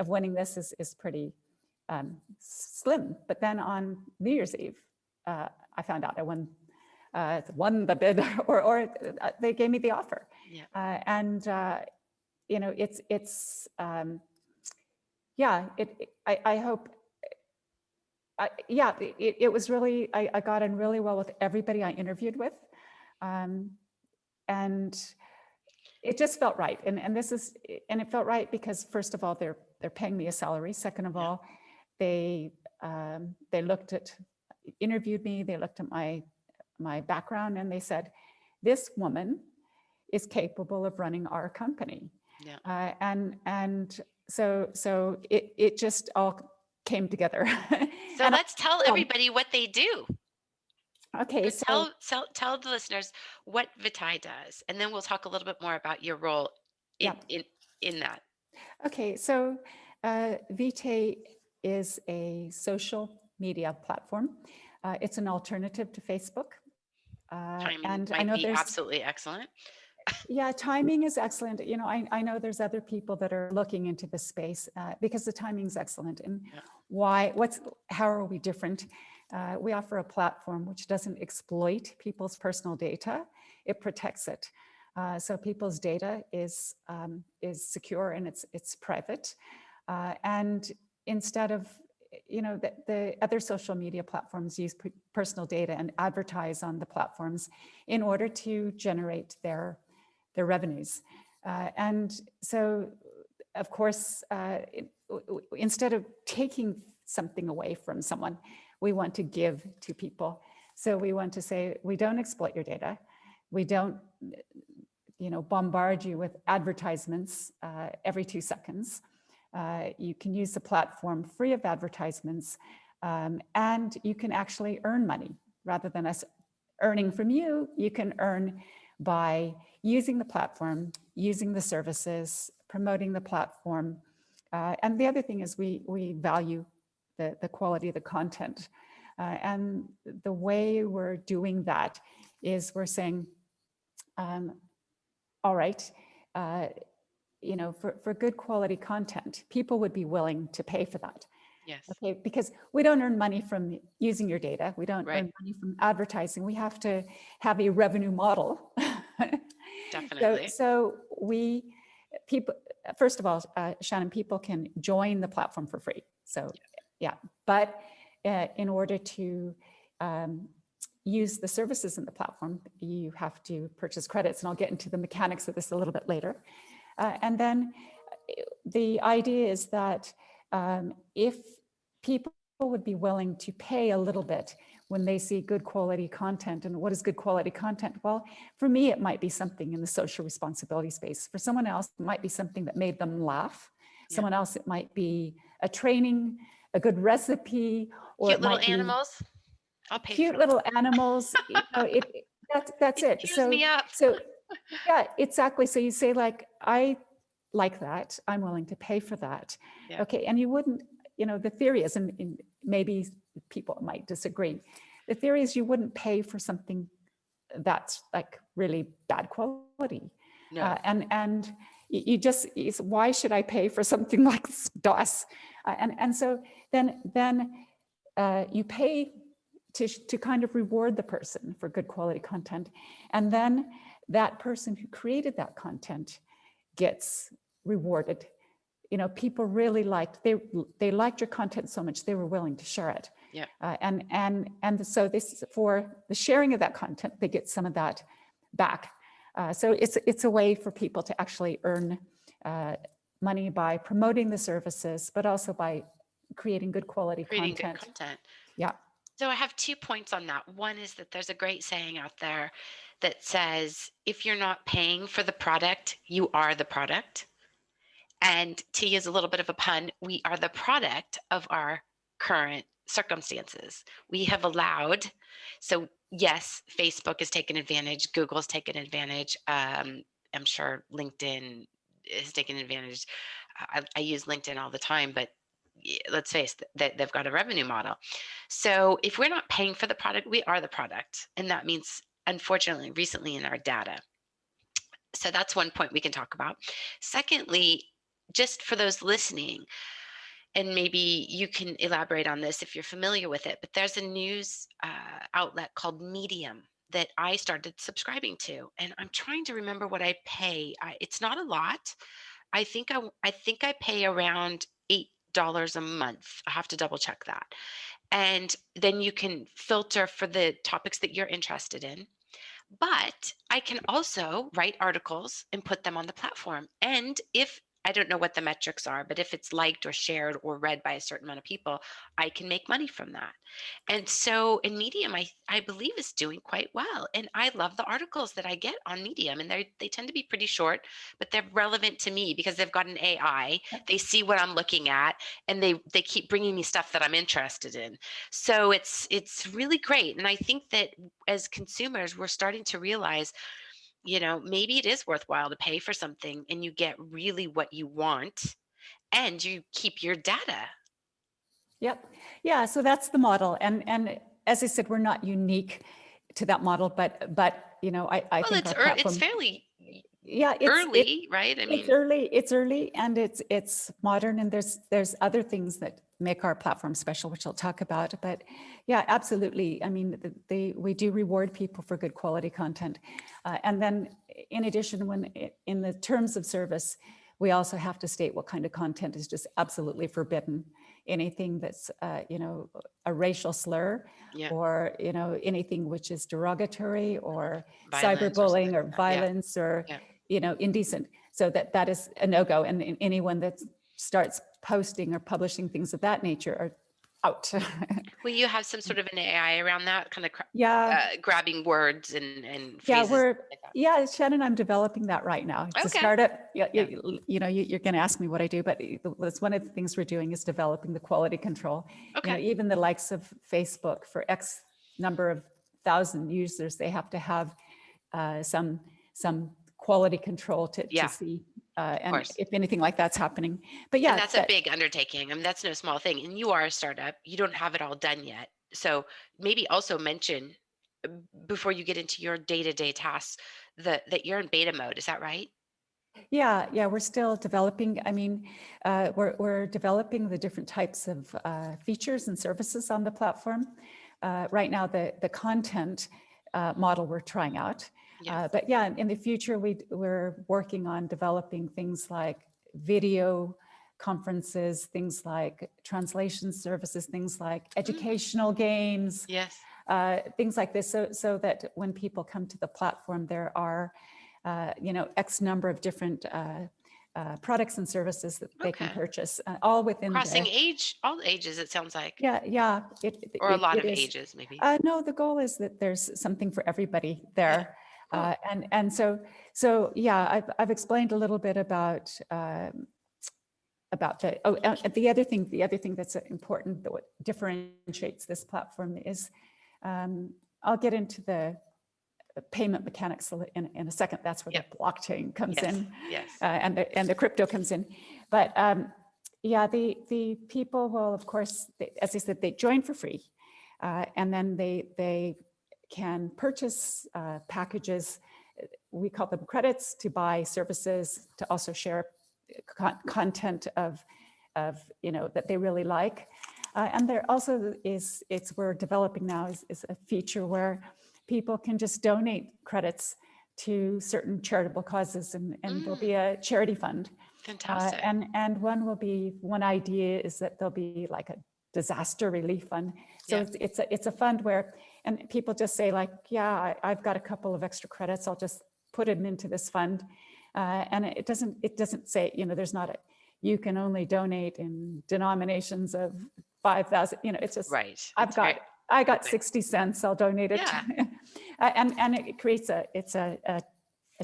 winning this is pretty slim. But then on New Year's Eve, I found out I won the bid, or they gave me the offer. Yeah. And you know, I hope. It was really, I got in really well with everybody I interviewed with. And it just felt right. And it felt right because first of all, they're paying me a salary. Second of all, they interviewed me, they looked at my background, and they said, this woman is capable of running our company. Yeah. And so it just all came together. So let's tell everybody what they do. Okay, so tell the listeners what Vitae does, and then we'll talk a little bit more about your role in that. Okay, so Vitae is a social media platform. It's an alternative to Facebook. Timing might be absolutely excellent. Yeah, timing is excellent. You know, I know there's other people that are looking into this space because the timing is excellent. And how are we different? We offer a platform which doesn't exploit people's personal data. It protects it. So people's data is secure and it's private. And instead of, you know, the other social media platforms use personal data and advertise on the platforms in order to generate their revenues. And so, of course, instead of taking something away from someone, we want to give to people. So we want to say, we don't exploit your data. We don't, you know, bombard you with advertisements every 2 seconds. You can use the platform free of advertisements, and you can actually earn money rather than us earning from you. You can earn by using the platform, using the services, promoting the platform. And the other thing is we value the quality of the content. And the way we're doing that is we're saying, all right, you know, for good quality content, people would be willing to pay for that. Yes. Okay, because we don't earn money from using your data. We don't earn money from advertising. We have to have a revenue model. Definitely. So people, first of all, Shannon, people can join the platform for free. So yeah, but in order to use the services in the platform, you have to purchase credits, and I'll get into the mechanics of this a little bit later. And then the idea is that if people would be willing to pay a little bit when they see good quality content. And what is good quality content? Well, for me, it might be something in the social responsibility space. For someone else, it might be something that made them laugh. Yeah. Someone else, it might be a training, a good recipe, or cute little animals. I'll pay cute for little animals. You know, that's it. Cheers me up. So yeah, exactly. So you say like, I like that. I'm willing to pay for that. Yeah. Okay, and you wouldn't, you know, the theory is, and maybe people might disagree. The theory is you wouldn't pay for something that's like really bad quality. No. And you just, why should I pay for something like DOS? And so then you pay to kind of reward the person for good quality content. And then that person who created that content gets rewarded. You know, people really liked, they liked your content so much, they were willing to share it. Yeah. And so this, for the sharing of that content, they get some of that back. So it's a way for people to actually earn money by promoting the services, but also by creating good quality Creating content. good content. Yeah. So I have 2 points on that. One is that there's a great saying out there that says, if you're not paying for the product, you are the product. And to use a little bit of a pun, we are the product of our current circumstances. We have allowed, so yes, Facebook has taken advantage, Google's taken advantage. I'm sure LinkedIn has taken advantage. I use LinkedIn all the time, but let's face that they've got a revenue model. So if we're not paying for the product, we are the product. And that means, unfortunately, recently in our data. So that's one point we can talk about. Secondly, just for those listening, and maybe you can elaborate on this if you're familiar with it, but there's a news outlet called Medium that I started subscribing to, and I'm trying to remember what I pay. It's not a lot. I think I pay around $8 a month. I have to double check that. And then you can filter for the topics that you're interested in. But I can also write articles and put them on the platform. And if I don't know what the metrics are, but if it's liked or shared or read by a certain amount of people, I can make money from that. And so in Medium, I believe is doing quite well. And I love the articles that I get on Medium. And they tend to be pretty short, but they're relevant to me because they've got an AI. They see what I'm looking at, and they keep bringing me stuff that I'm interested in. So it's really great. And I think that as consumers, we're starting to realize, maybe it is worthwhile to pay for something and you get really what you want and you keep your data. Yep. Yeah. So that's the model. And as I said, we're not unique to that model, but I think our platform, it's fairly it's early, right? I mean, it's early and it's modern, and there's other things that make our platform special, which I'll talk about. But yeah, absolutely. I mean, we do reward people for good quality content. And then in addition, in the terms of service, we also have to state what kind of content is just absolutely forbidden. Anything that's, a racial slur, or, anything which is derogatory or cyberbullying or violence or, indecent. So that is a no-go. And anyone that starts posting or publishing things of that nature are out. Will you have some sort of an AI around that, kind of grabbing words and phrases? Shannon, I'm developing that right now. It's a startup. You're going to ask me what I do, but that's one of the things we're doing is developing the quality control. Even the likes of Facebook, for X number of thousand users, they have to have some quality control to see. And if anything like that's happening. But and that's a big undertaking. I mean, that's no small thing. And you are a startup. You don't have it all done yet. So maybe also mention, before you get into your day-to-day tasks, that you're in beta mode. Is that right? Yeah, we're still developing. I mean, we're developing the different types of features and services on the platform. Right now, the content model we're trying out. But in the future, we're working on developing things like video conferences, things like translation services, things like educational games, things like this, so that when people come to the platform, there are, X number of different products and services that they can purchase, all within crossing all ages, it sounds like. Or a lot of ages, maybe. No, the goal is that there's something for everybody there. Cool. I've explained a little bit about the other thing that's important, that what differentiates this platform is, I'll get into the payment mechanics in a second. That's where the blockchain comes in, and the crypto comes in. But the people will, of course, as I said, they join for free, and then they can purchase packages. We call them credits, to buy services, to also share content of that they really like. And there also we're developing now is a feature where people can just donate credits to certain charitable causes, and there'll be a charity fund. Fantastic. And one idea is that there'll be like a disaster relief fund. So it's a fund where, and people just say like, I've got a couple of extra credits, I'll just put them into this fund. And it doesn't say, there's not you can only donate in denominations of 5,000, it's just, right. I got 60 cents, I'll donate it. Yeah. and it creates a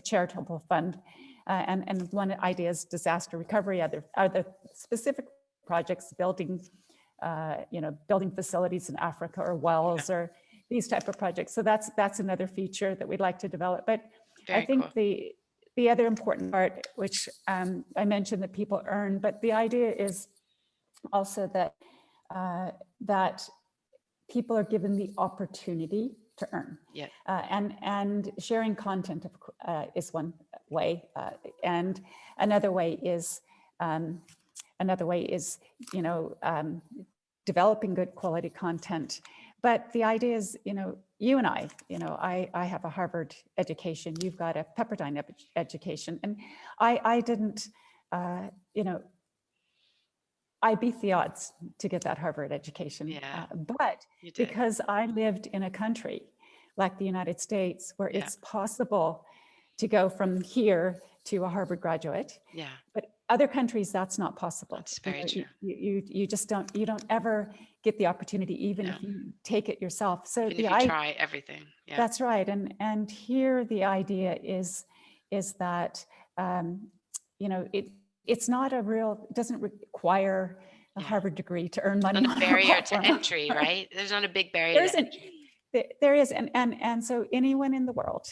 charitable fund. And one idea is disaster recovery, other specific projects, building facilities in Africa or wells or these type of projects. So that's another feature that we'd like to develop. But Very I think cool. the other important part, which I mentioned that people earn, but the idea is also that people are given the opportunity to earn. Yeah. And sharing content is one way, and another way is developing good quality content. But the idea is, you and I have a Harvard education, you've got a Pepperdine education, and I didn't, I beat the odds to get that Harvard education. But because I lived in a country like the United States, where it's possible to go from here to a Harvard graduate. Yeah. But other countries, that's not possible. That's very true. You just don't ever get the opportunity, even if you take it yourself. So even if you try everything. Yeah. That's right. And here the idea is that, it's not it doesn't require a Harvard degree to earn money. Not a barrier to entry, right? There's not a big barrier to entry. There is, and so anyone in the world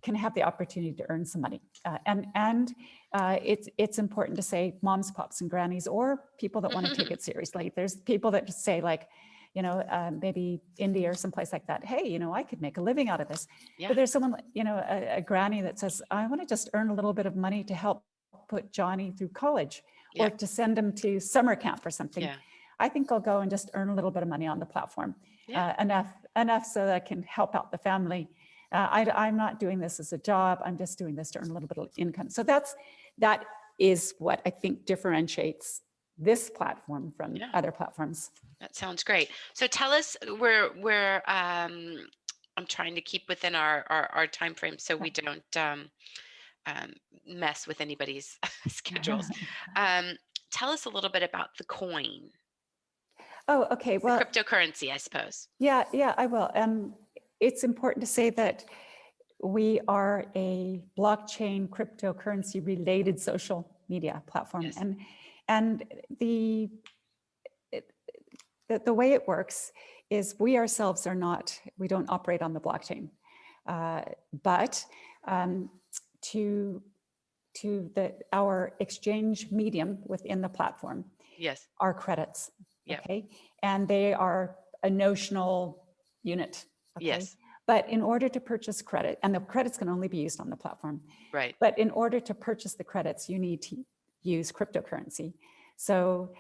can have the opportunity to earn some money. It's important to say moms, pops, and grannies, or people that want to take it seriously. There's people that just say like, maybe India or someplace like that. Hey, I could make a living out of this. Yeah. But there's someone, a granny that says, I want to just earn a little bit of money to help put Johnny through college or to send him to summer camp or something. Yeah. I think I'll go and just earn a little bit of money on the platform. Enough so that I can help out the family. I'm not doing this as a job. I'm just doing this to earn a little bit of income. So that is what I think differentiates this platform from other platforms. That sounds great. So tell us, I'm trying to keep within our time frame so we don't mess with anybody's schedules. Tell us a little bit about the coin. Oh, okay. Well, the cryptocurrency, I suppose. Yeah, I will. It's important to say that we are a blockchain cryptocurrency related social media platform. Yes. And the way it works is we ourselves we don't operate on the blockchain, but our exchange medium within the platform are credits. Okay. And they are a notional unit. Okay? Yes. But in order to purchase credit, and the credits can only be used on the platform. Right. But in order to purchase the credits, you need to use cryptocurrency. So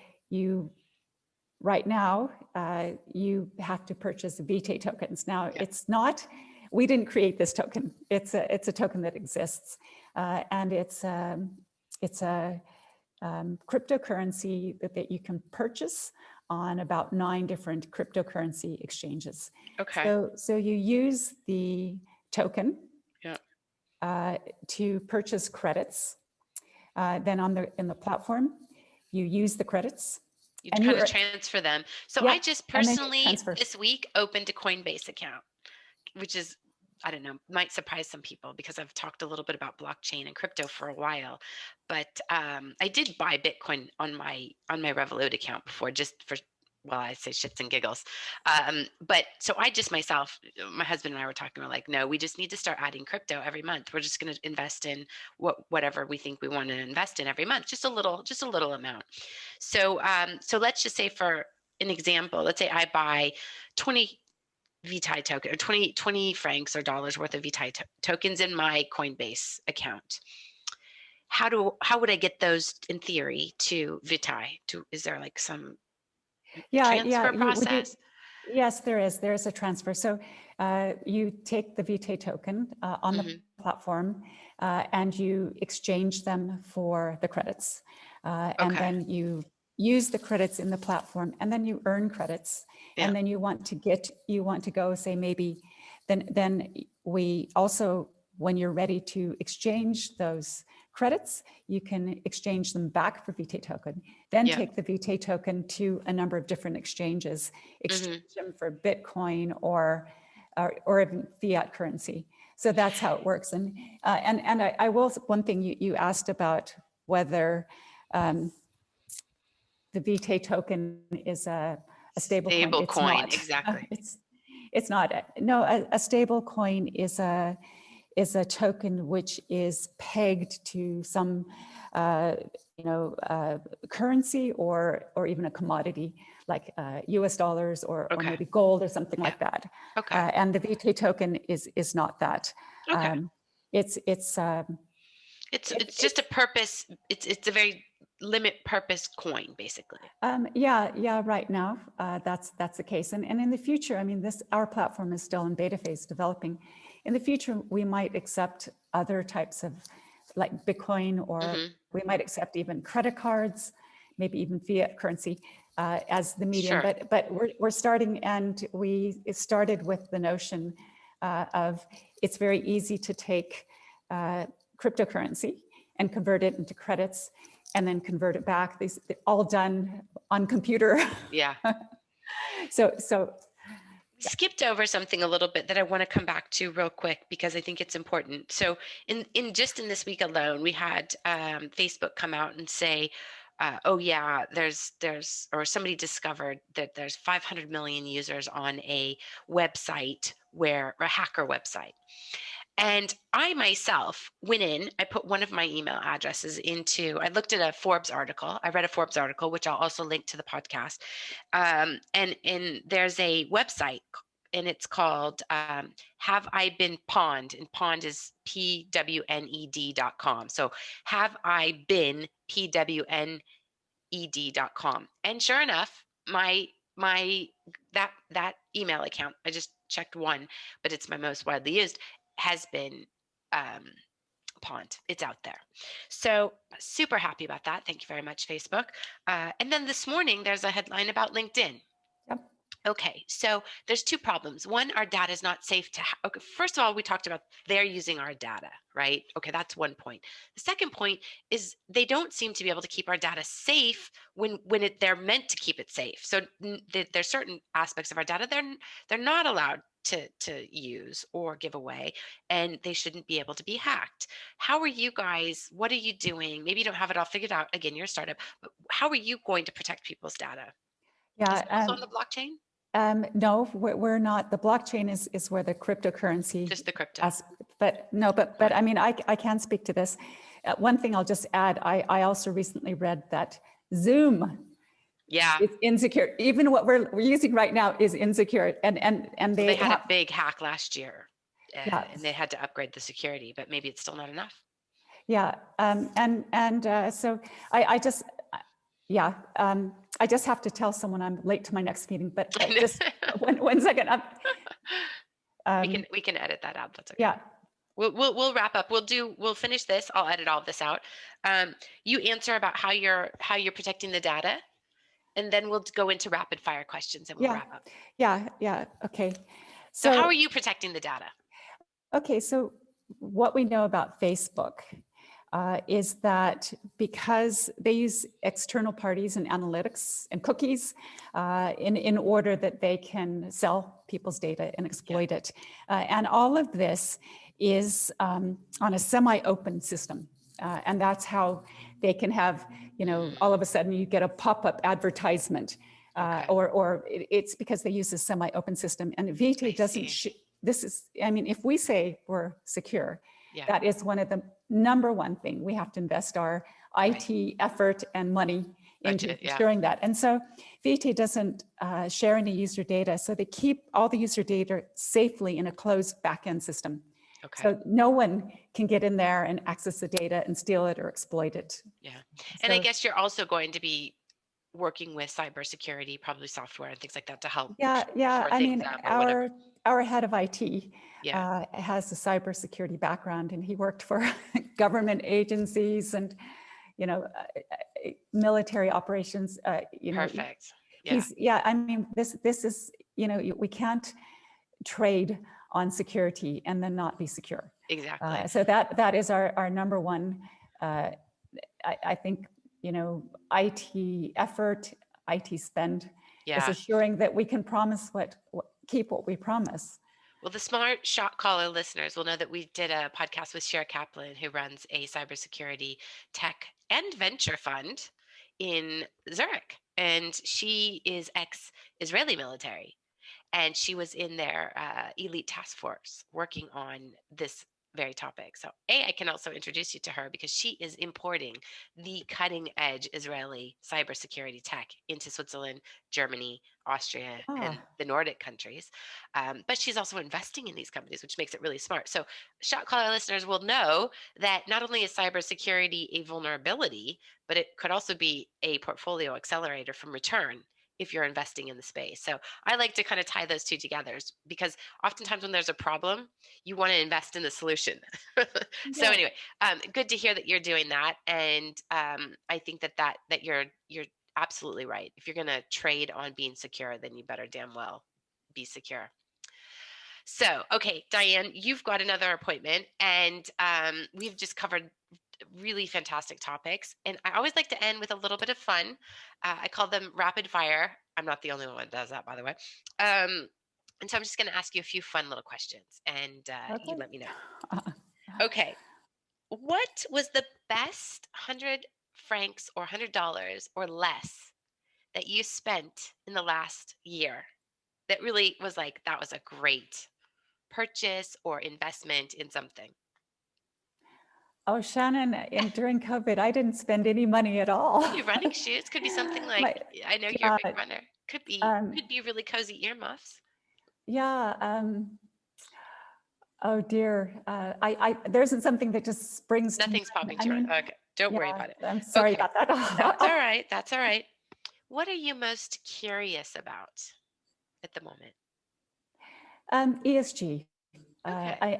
right now, you have to purchase Vitae tokens. Now we didn't create this token. It's a token that exists. And it's a cryptocurrency that you can purchase on about 9 different cryptocurrency exchanges. Okay. So you use the token to purchase credits. Then in the platform, you use the credits. You kind of transfer them. So I just personally this week opened a Coinbase account, which is, I don't know, might surprise some people because I've talked a little bit about blockchain and crypto for a while, but I did buy Bitcoin on my Revolut account before, just for, well, I say shits and giggles. But so I just myself, my husband and I were talking, we're like, no, we just need to start adding crypto every month. We're just going to invest in whatever we think we want to invest in every month, just a little amount. So let's just say, for an example, let's say I buy 20 Vitae token, or 20 francs or dollars worth of Vitae tokens in my Coinbase account. How would I get those in theory to Vitae? Is there like some transfer process? Yes, there is. There is a transfer. So you take the Vitae token on the platform and you exchange them for the credits. And then you use the credits in the platform, and then you earn credits. And then you want to go, say, maybe then we also when you're ready to exchange those credits, you can exchange them back for VT token, then take the VT token to a number of different exchanges, exchange them for Bitcoin or even fiat currency. So that's how it works. And I will, one thing you asked about whether the VT token is a stable coin. It's not. Exactly. It's not. No, a stable coin is a token which is pegged to some currency or even a commodity like US dollars or maybe gold or something like that. And the VT token is not that. It's just a purpose. It's a very limit purpose coin, basically. Right now, that's the case. And in the future, I mean, our platform is still in beta phase developing. In the future, we might accept other types of like Bitcoin, or we might accept even credit cards, maybe even fiat currency as the medium. But we're starting, and we started with the notion of it's very easy to take cryptocurrency and convert it into credits and then convert it back. These all done on computer. So skipped over something a little bit that I want to come back to real quick because I think it's important. So in this week alone, we had Facebook come out and say, or somebody discovered that there's 500 million users on a website a hacker website. And I myself went in, I put one of my email addresses I looked at a Forbes article. I read a Forbes article, which I'll also link to the podcast. And there's a website, and it's called Have I Been Pawned? And pawned is PWNED.com. So Have I Been PWNED.com. And sure enough, that email account, I just checked one, but it's my most widely used, has been pawned. It's out there. So super happy about that. Thank you very much, Facebook. And then this morning, there's a headline about LinkedIn. Okay, so there's two problems. One, our data is not safe to first of all, we talked about they're using our data, right? Okay, that's one point. The second point is they don't seem to be able to keep our data safe when they're meant to keep it safe. So there's certain aspects of our data they're not allowed to use or give away, and they shouldn't be able to be hacked. How are you guys, what are you doing? Maybe you don't have it all figured out. Again, you're a startup, but how are you going to protect people's data? Is it also on the blockchain? No, we're not. The blockchain is where the cryptocurrency. Just the crypto. But I mean, I can speak to this. One thing I'll just add, I also recently read that Zoom is insecure. Even what we're using right now is insecure. And they had a big hack last year and they had to upgrade the security, but maybe it's still not enough. So I just have to tell someone I'm late to my next meeting, but just one second. We can edit that out. That's okay. We'll wrap up. We'll finish this. I'll edit all of this out. You answer about how you're protecting the data, and then we'll go into rapid fire questions and we'll wrap up. Okay. So how are you protecting the data? Okay, so what we know about Facebook is that because they use external parties and analytics and cookies in order that they can sell people's data and exploit it. And all of this is on a semi-open system. And that's how they can have, all of a sudden you get a pop-up advertisement or it's because they use a semi-open system. And VT doesn't, if we say we're secure, that is one of the number one thing we have to invest our IT effort and money into ensuring that. And so VT doesn't share any user data. So they keep all the user data safely in a closed backend system. So no one can get in there and access the data and steal it or exploit it. And I guess you're also going to be working with cybersecurity, probably software and things like that to help. I mean, our head of IT has a cybersecurity background, and he worked for government agencies and, military operations. Perfect. I mean, this is, we can't trade on security and then not be secure. Exactly. So that is our number one, I think, IT effort, IT spend is assuring that we can promise keep what we promise. Well, the smart shot caller listeners will know that we did a podcast with Cher Kaplan, who runs a cybersecurity tech and venture fund in Zurich. And she is ex-Israeli military. And she was in their elite task force working on this very topic. So I can also introduce you to her because she is importing the cutting edge Israeli cybersecurity tech into Switzerland, Germany, Austria, and the Nordic countries. But she's also investing in these companies, which makes it really smart. So shot caller listeners will know that not only is cybersecurity a vulnerability, but it could also be a portfolio accelerator from return if you're investing in the space. So I like to kind of tie those two together because oftentimes when there's a problem, you want to invest in the solution. So anyway, good to hear that you're doing that. And I think that you're absolutely right. If you're going to trade on being secure, then you better damn well be secure. So, okay, Diane, you've got another appointment and we've just covered really fantastic topics. And I always like to end with a little bit of fun. I call them rapid fire. I'm not the only one that does that, by the way. And so I'm just going to ask you a few fun little questions and you let me know. Okay. What was the best 100 francs or $100 or less that you spent in the last year that really was like, that was a great purchase or investment in something? Oh, Shannon, during COVID, I didn't spend any money at all. Could be running shoes. Could be something like, I know you're a big runner. Could be really cozy earmuffs. Yeah. Oh dear. There isn't something that just springs to mind. Nothing's popping to mind. Okay. Don't worry about it. I'm sorry about that. That's all right. That's all right. What are you most curious about at the moment? ESG. Okay.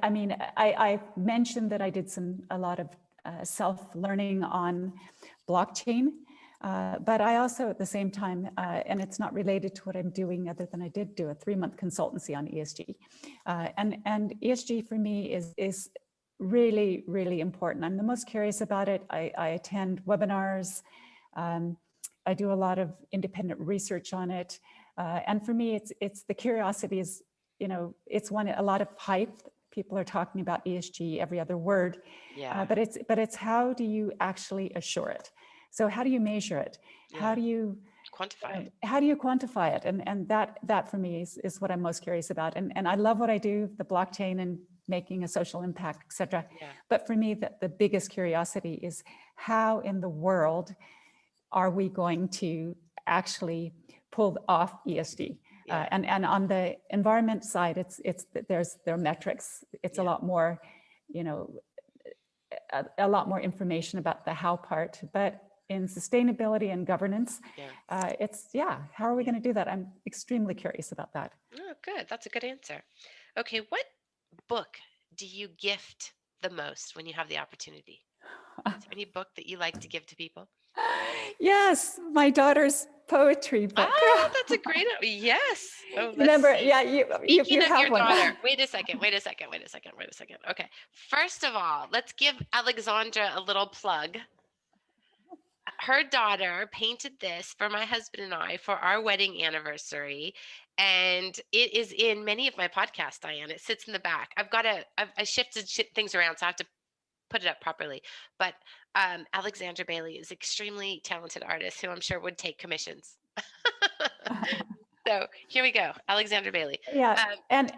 I mentioned that I did a lot of self-learning on blockchain, but I also at the same time, and it's not related to what I'm doing other than I did do a 3-month consultancy on ESG. And ESG for me is really, really important. I'm the most curious about it. I attend webinars. I do a lot of independent research on it. And for me, it's the curiosity is, it's a lot of hype. People are talking about ESG every other word, but it's how do you actually assure it? So how do you measure it? How do you quantify it? How do you quantify it? And that for me is what I'm most curious about. And I love what I do, the blockchain and making a social impact, et cetera. But for me, the biggest curiosity is how in the world are we going to actually pull off ESG? And on the environment side, there are metrics. It's a lot more, a lot more information about the how part. But in sustainability and governance, how are we going to do that? I'm extremely curious about that. Oh, good. That's a good answer. Okay, what book do you gift the most when you have the opportunity? Is there any book that you like to give to people? Yes, my daughter's poetry book. Oh, that's a great. Yes. Oh, remember, see. you have your one. Daughter. Wait a second. Okay. First of all, let's give Alexandra a little plug. Her daughter painted this for my husband and I for our wedding anniversary. And it is in many of my podcasts, Diane. It sits in the back. I shifted things around, so I have to put it up properly. But Alexandra Bailey is an extremely talented artist who I'm sure would take commissions. So here we go, Alexandra Bailey. Yeah, and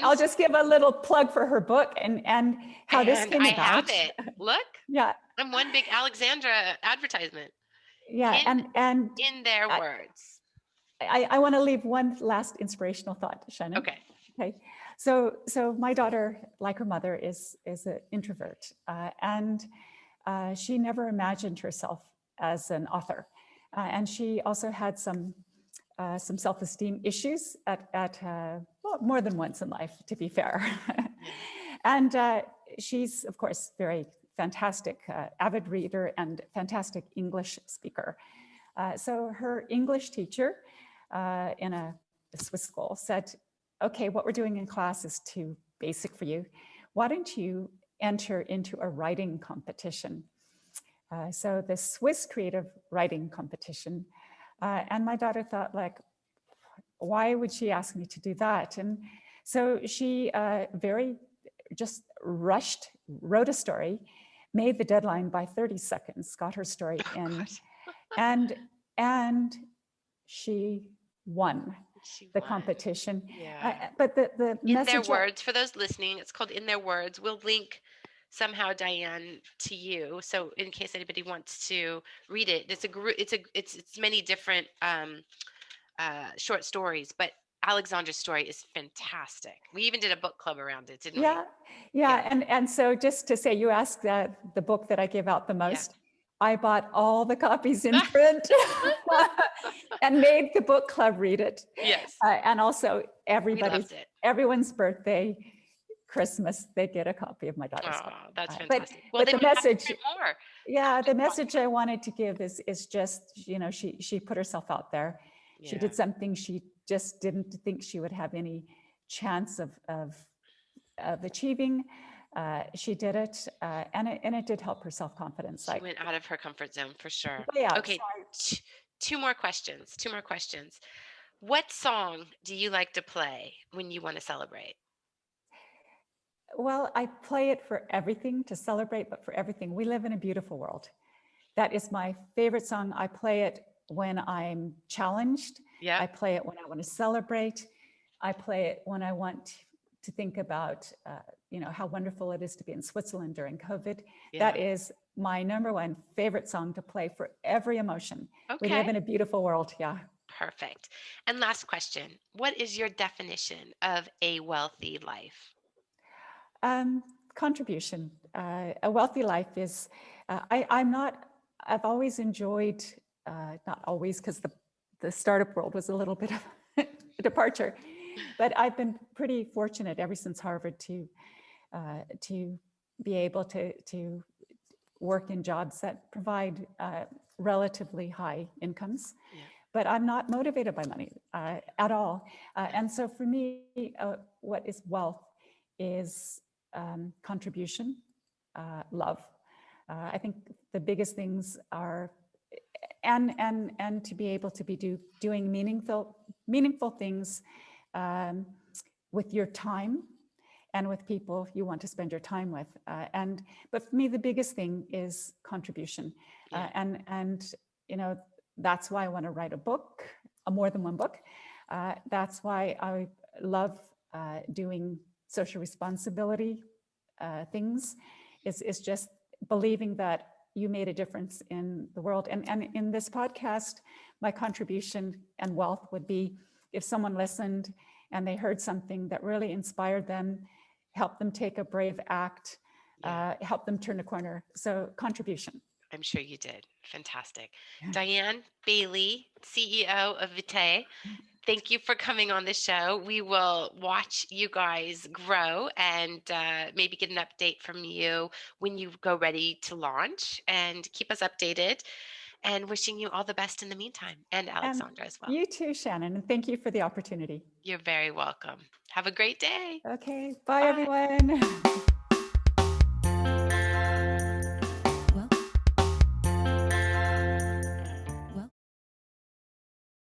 I'll just give a little plug for her book and how this came about. I have it. Look. Yeah. I'm one big Alexandra advertisement. Yeah, and in their words. I want to leave one last inspirational thought, Shannon. Okay. So my daughter, like her mother, is an introvert, and she never imagined herself as an author, and she also had some self-esteem issues at more than once in life, to be fair. And she's, of course, very fantastic avid reader and fantastic English speaker. So her English teacher in a Swiss school said, okay, what we're doing in class is too basic for you. Why don't you enter into a writing competition? So the Swiss creative writing competition. And my daughter thought, like, why would she ask me to do that? And so she just wrote a story, made the deadline by 30 seconds, got her story in, and she won the competition. Yeah. But the In message, their words, for those listening, it's called In Their Words. We'll link somehow, Diane, to you. So in case anybody wants to read it, it's many different short stories, but Alexandra's story is fantastic. We even did a book club around it, didn't we? Yeah. And so just to say, you asked the book that I give out the most. Yeah. I bought all the copies in print and made the book club read it. Yes. And also everyone's birthday, Christmas, they get a copy of my daughter's book. That's fantastic. But the message, the message I wanted to give is just, she put herself out there. Yeah. She did something she just didn't think she would have any chance of achieving. She did it, and it did help her self-confidence. She went out of her comfort zone for sure. Yeah. Okay, two more questions. What song do you like to play when you want to celebrate? Well, I play it for everything, to celebrate, but for everything. We live in a beautiful world. That is my favorite song. I play it when I'm challenged. Yeah. I play it when I want to celebrate. I play it when I want to think about, how wonderful it is to be in Switzerland during COVID. Yeah. That is my number one favorite song to play for every emotion. Okay. We live in a beautiful world. Yeah. Perfect. And last question, what is your definition of a wealthy life? Contribution. A wealthy life is, I've always enjoyed, not always, because the startup world was a little bit of a departure, but I've been pretty fortunate ever since Harvard to be able to work in jobs that provide relatively high incomes. Yeah. But I'm not motivated by money at all. And so for me, what is wealth is contribution, love. I think the biggest things are, and to be able to be doing meaningful things with your time and with people you want to spend your time with. But for me, the biggest thing is contribution. Yeah. And that's why I want to write a book, more than one book. That's why I love doing social responsibility things. Is just believing that you made a difference in the world. And in this podcast, my contribution and wealth would be if someone listened and they heard something that really inspired them, help them take a brave act, help them turn a corner. So contribution. I'm sure you did. Fantastic. Yeah. Diane Bailey, CEO of Vitae, thank you for coming on the show. We will watch you guys grow and maybe get an update from you when you go ready to launch, and keep us updated, and wishing you all the best in the meantime, and Alexandra as well. You too, Shannon, and thank you for the opportunity. You're very welcome. Have a great day. Okay. Bye. Everyone.